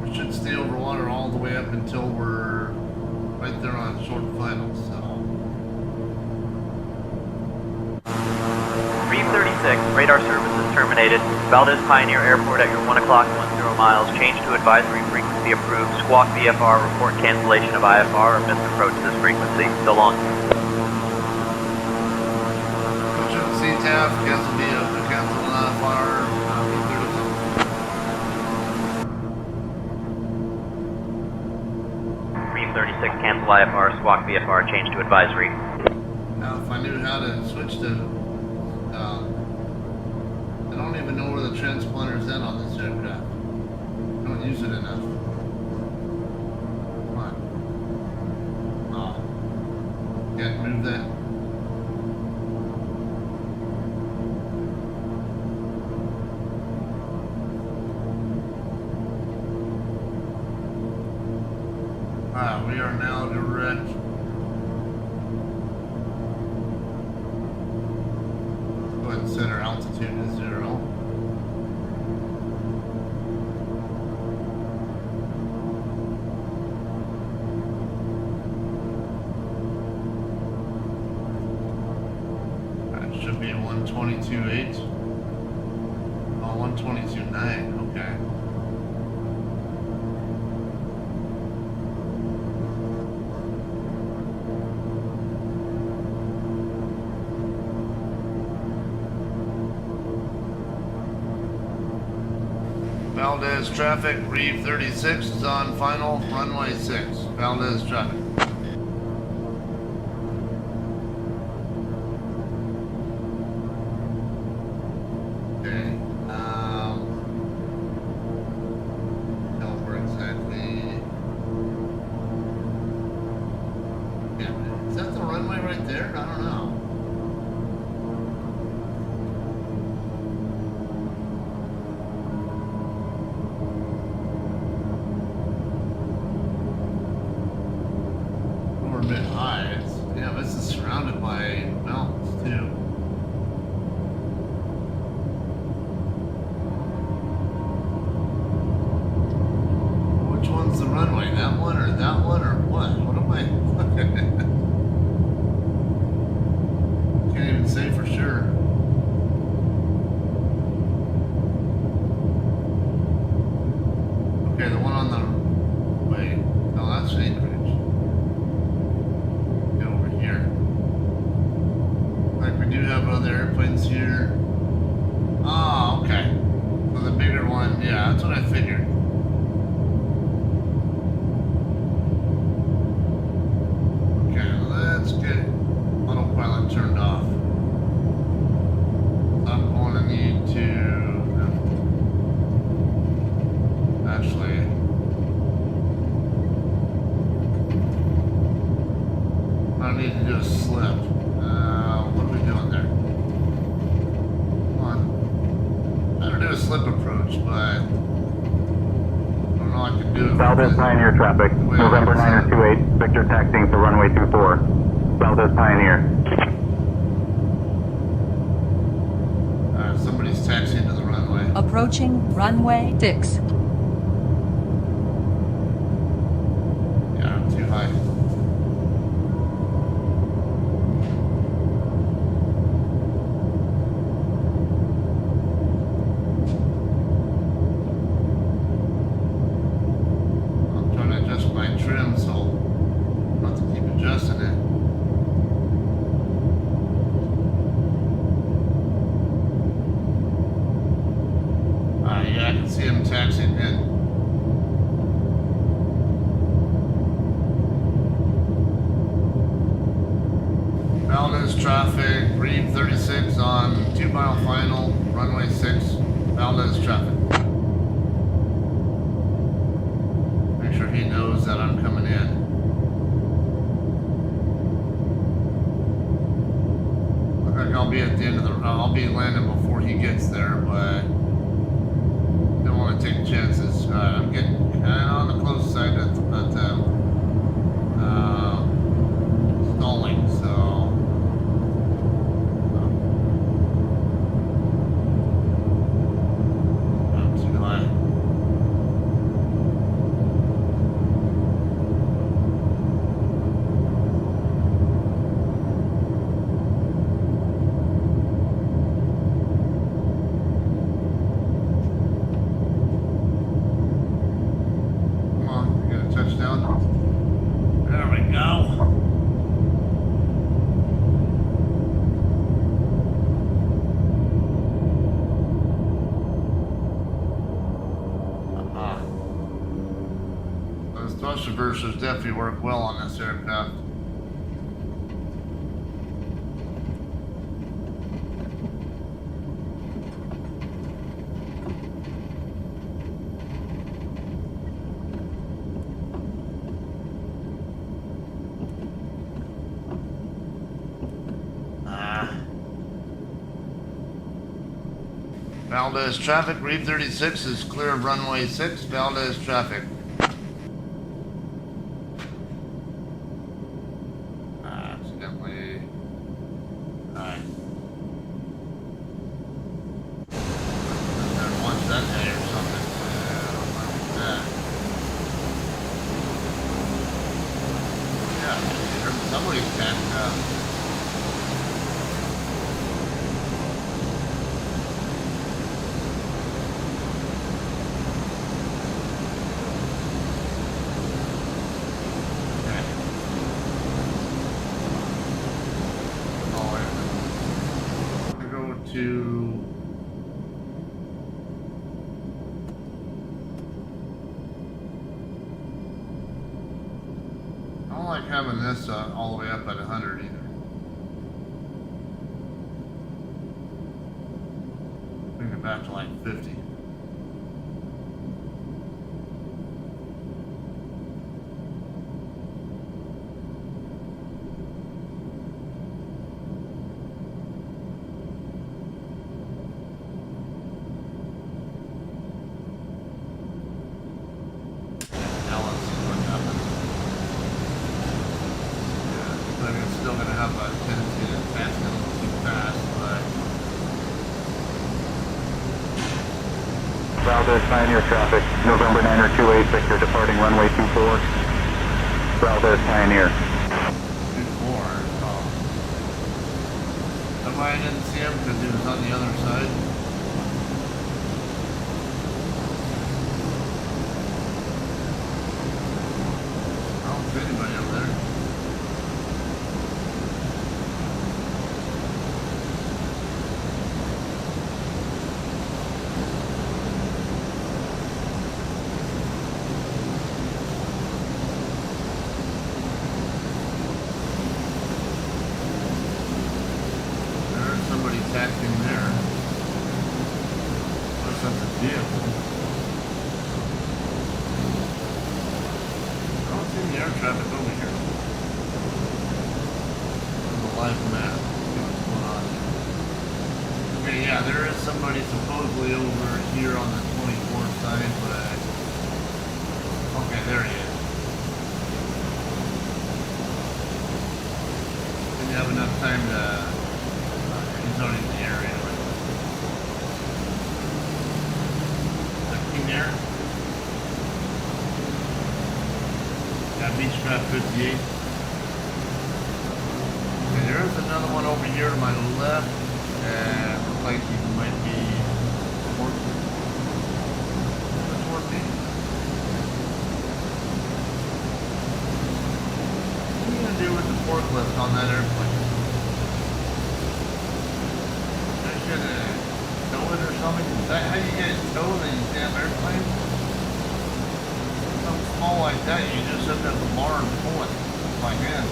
We should stay over water all the way up until we're right there on short finals, so. Reeve 36, radar services terminated. Valdez Pioneer Airport at your 1 o'clock 10 miles. Change to advisory frequency approved. Squawk VFR, report cancellation of IFR or misapproach this frequency. So long. Coach up CTAF, cancel VFR, cancel IFR. Reeve 36, cancel IFR, squawk VFR, change to advisory. Now, if I knew how to switch to, I don't even know where the transponder's at on this aircraft. I don't use it enough. Come on. Oh. Can't move that. Alright, we are now direct. Go ahead and set our altitude to 0. That should be 122.8. Oh, 122.9, okay. Valdez traffic, Reeve 36 is on final, runway 6. Valdez traffic. Okay, tell where exactly. Yeah, is that the runway right there? I don't know. A bit high. Yeah, this is surrounded by mountains too. Which one's the runway? That one or that one or what? What am I looking at? Can't even say for sure. Okay, the one on the wait. No, that's Anchorage. We do have other airplanes here. Oh, okay. So the bigger one, yeah, that's what I figured. Okay, let's get autopilot turned off. So I'm going to need to actually I need to do a slip. What are we doing there? Come on. I don't do a slip approach, but I don't know I can do it. Valdez Valdez Pioneer traffic, November 928, Victor taxiing to runway 24. Valdez Pioneer. Somebody's taxiing to the runway. Approaching runway 6. Yeah, I'm too high. I'm trying to adjust my trim, so I'll have to keep adjusting it. Yeah, I can see him taxiing in. Valdez traffic, Reeve 36 on 2 mile final, runway 6, Valdez traffic. Make sure he knows that I'm coming in. Look like I'll be at the end of the, I'll be landing before he gets there, but don't want to take chances. I'm getting kind of on the close side of stalling, so. Not too high. Come on, we got a touchdown. There we go. Those thrust reversers definitely work well on this aircraft. Valdez traffic, Reeve 36 is clear of runway 6, Valdez traffic. Accidentally. Alright. Better watch that guy or something. I don't know that. Yeah, somebody's backing up. To I don't like having this all the way up at 100 either. Bring it back to like 50. Still going to have a tendency to pass a little too fast, but Valdez Pioneer traffic, November 928, Victor departing runway 24. Valdez Pioneer. 24. Oh. That's why I didn't see him because he was on the other side. I don't see anybody over there. Taxiing there. What's up the vehicle? I don't see any air traffic over here. On the live map. See what's going on here. Okay, yeah, there is somebody supposedly over here on the 24 side, but Okay, there he is. Didn't have enough time to. He's already in the area. King Air. Yeah, Beechcraft 58. Okay, there's another one over here to my left, and looks like he might be working. What's working? What are you gonna do with the forklift on that airplane? Are you gonna tow it or something? Is that how you guys tow these damn airplanes? Something small like that, you just have to have the bar and pull it by hand.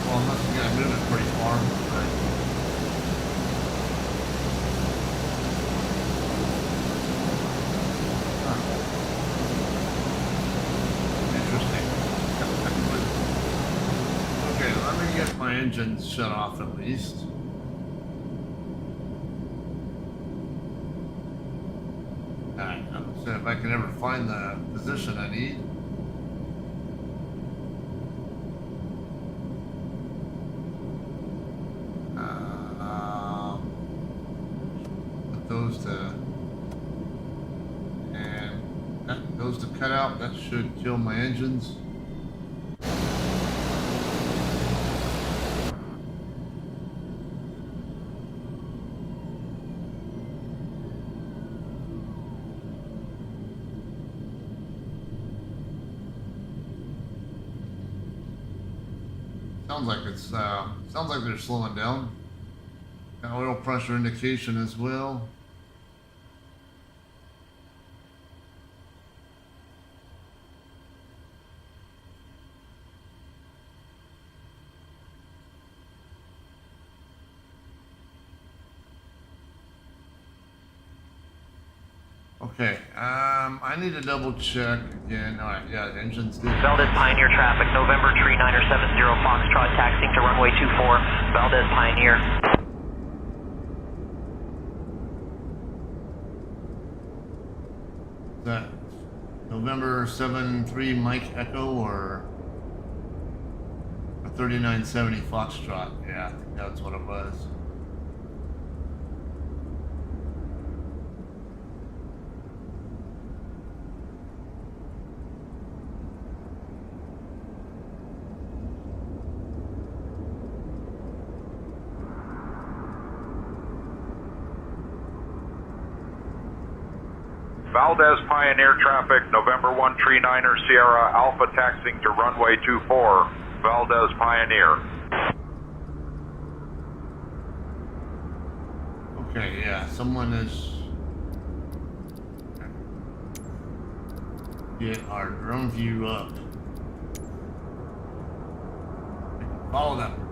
Well, unless you gotta move it pretty far. But interesting. Okay, let me get my engine shut off at least. Alright, I'm seeing if I can ever find the position I need. Put those to, and that goes to cut out. That should kill my engines. Sounds like they're slowing down. Got oil pressure indication as well. Okay, I need to double check again. Alright, yeah, the engine's good. Valdez Pioneer traffic, November 3970 Foxtrot, taxiing to runway 24, Valdez Pioneer. Is that November 73 Mike Echo or a 3970 Foxtrot? Yeah, I think that's what it was. Valdez Pioneer traffic, November 139er Sierra Alpha taxiing to runway 24, Valdez Pioneer. Okay, yeah, someone is. Get our drone view up. Follow them.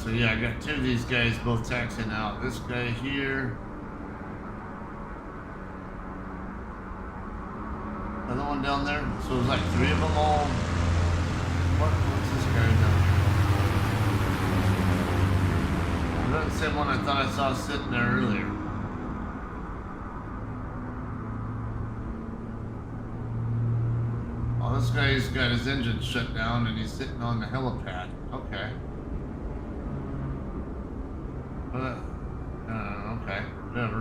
So yeah, I got two of these guys both taxiing out. This guy here. Another one down there. So there's like three of them all. What's this guy doing? Is that the same one I thought I saw sitting there earlier? Oh, this guy's got his engine shut down and he's sitting on the helipad. Okay. Okay, whatever.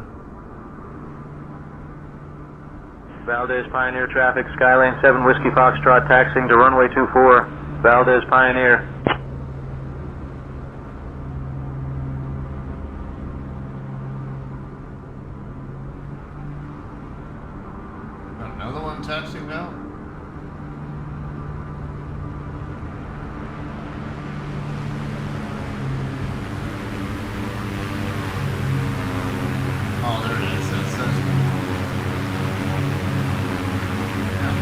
Valdez Pioneer traffic, Skyline 7 Whiskey Foxtrot, taxiing to runway 24, Valdez Pioneer. Got another one taxiing now? Oh, there it is. That's yeah.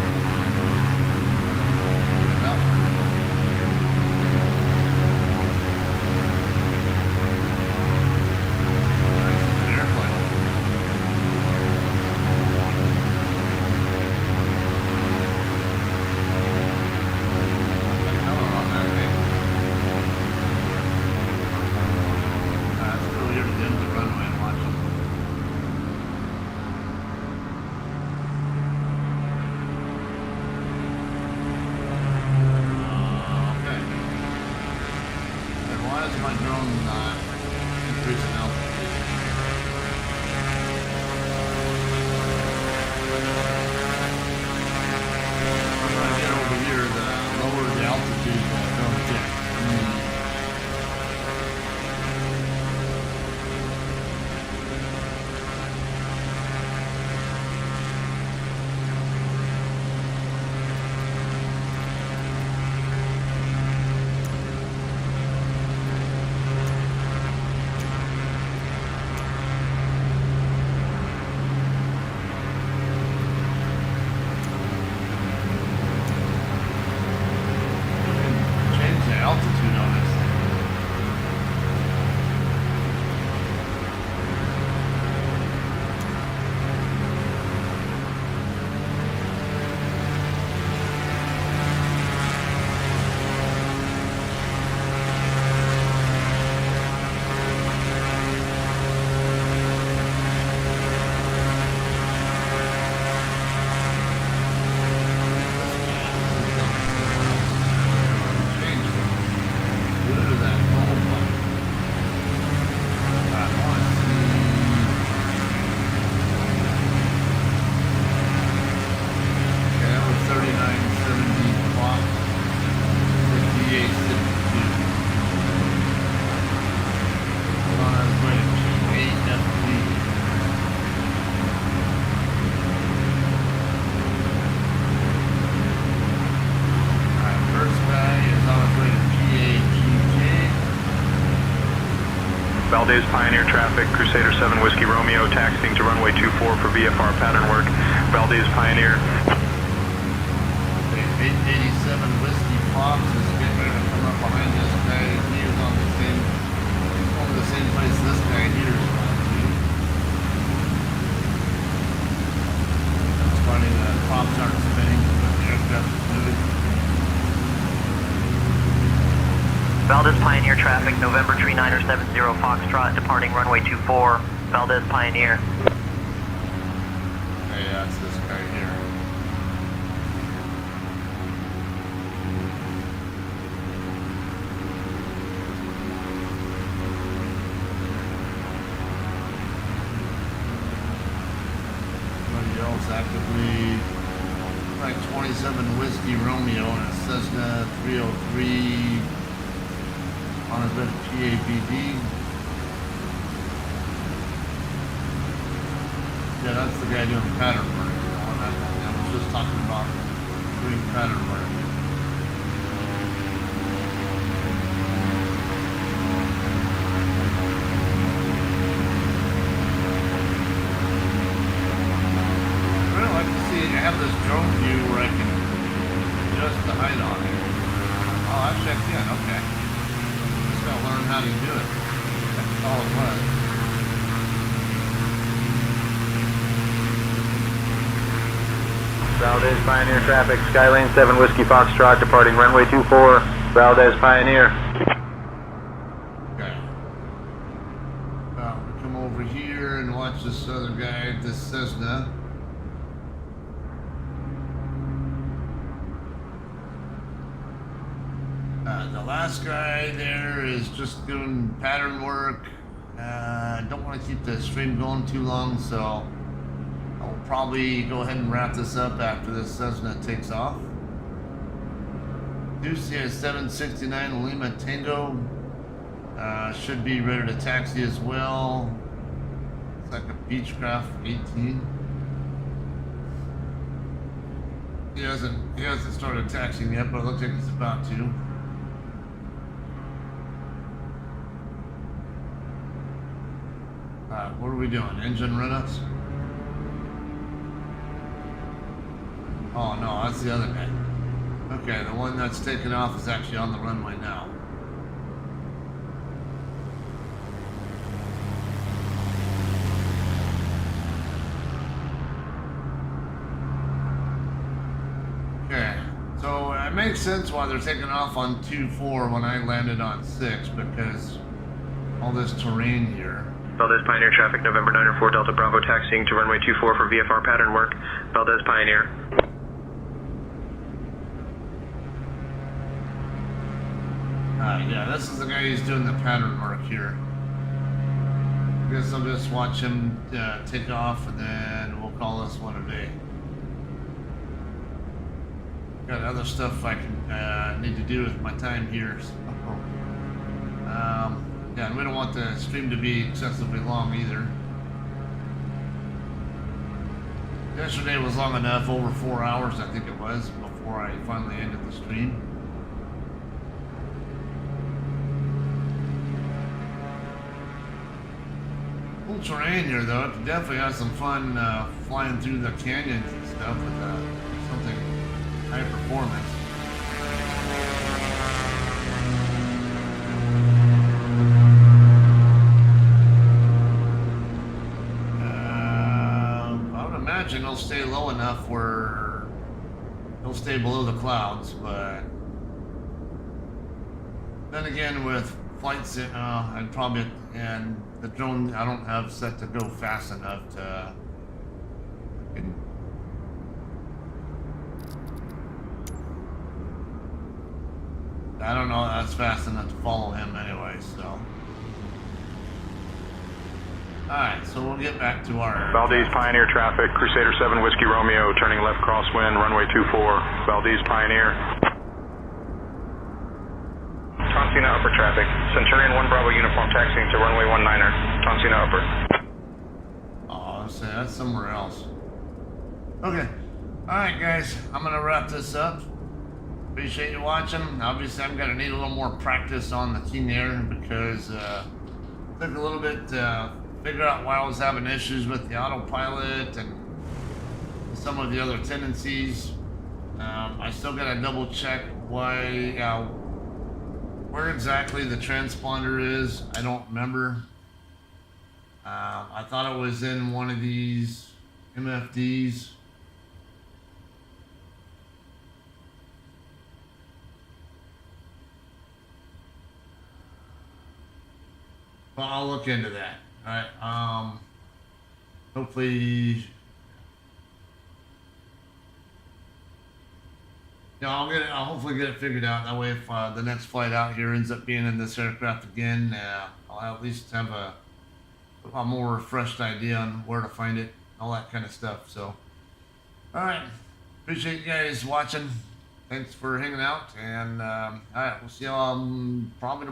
Valdez Pioneer traffic, Crusader 7 Whiskey Romeo taxiing to runway 24 for VFR pattern work. Valdez Pioneer. 887 Whiskey Fox is getting ready to come up behind this guy. He is on the same, he's on the same place this guy here is on too. It's funny, the props aren't spinning, but the aircraft is moving. Valdez Pioneer traffic, November 3970 Foxtrot, departing runway 24, Valdez Pioneer. Okay, that's this guy here. Somebody else actively, like 27 Whiskey Romeo and a Cessna 303 on a bit of PAVD. Yeah, that's the guy doing pattern work. I was just talking about doing pattern work. I really like to see, I have this drone view where I can adjust the height on it. Oh, actually I can, okay. Just gotta learn how to do it. That's all it was. Valdez Pioneer traffic, Skylane 7 Whiskey Foxtrot, departing runway 24, Valdez Pioneer. Okay. We come over here and watch this other guy, this Cessna. The last guy there is just doing pattern work. I don't want to keep the stream going too long, so I'll probably go ahead and wrap this up after this Cessna takes off. Lucy at 769 Lima Tango. Should be ready to taxi as well. It's like a Beechcraft 18. He hasn't started taxiing yet, but it looks like he's about to. What are we doing? Engine run-ups? Oh no, that's the other guy. Okay, the one that's taken off is actually on the runway now. Okay, so it makes sense why they're taking off on 2-4 when I landed on 6, because all this terrain here. Valdez Pioneer traffic, November 904 Delta Bravo taxiing to runway 24 for VFR pattern work. Valdez Pioneer. Yeah, this is the guy who's doing the pattern work here. I guess I'll just watch him take off and then we'll call this one a day. Got other stuff I can need to do with my time here. So, yeah, and we don't want the stream to be excessively long either. Yesterday was long enough, over 4 hours I think it was, before I finally ended the stream. Cool terrain here though. It definitely has some fun flying through the canyons and stuff with something high performance. I would imagine it'll stay low enough where it'll stay below the clouds, but then again with flights, I'd probably, and the drone I don't have set to go fast enough to, I don't know that's fast enough to follow him anyway, so. Alright, so we'll get back to our... Valdez Pioneer traffic, Crusader 7 Whiskey Romeo, turning left crosswind, runway 24, Valdez Pioneer. Tonsina Upper traffic, Centurion 1 Bravo uniform taxiing to runway 19er, Tonsina Upper. Oh, that's somewhere else. Okay, alright guys, I'm gonna wrap this up. Appreciate you watching. Obviously I'm gonna need a little more practice on the King Air because took a little bit to figure out why I was having issues with the autopilot and some of the other tendencies. I still gotta double check where exactly the transponder is. I don't remember. I thought it was in one of these MFDs. Well, I'll look into that. All right. Hopefully, I'll hopefully get it figured out. That way, if the next flight out here ends up being in this aircraft again, I'll at least have a more refreshed idea on where to find it, all that kind of stuff. So, all right. Appreciate you guys watching. Thanks for hanging out, and all right, we'll see y'all probably tomorrow.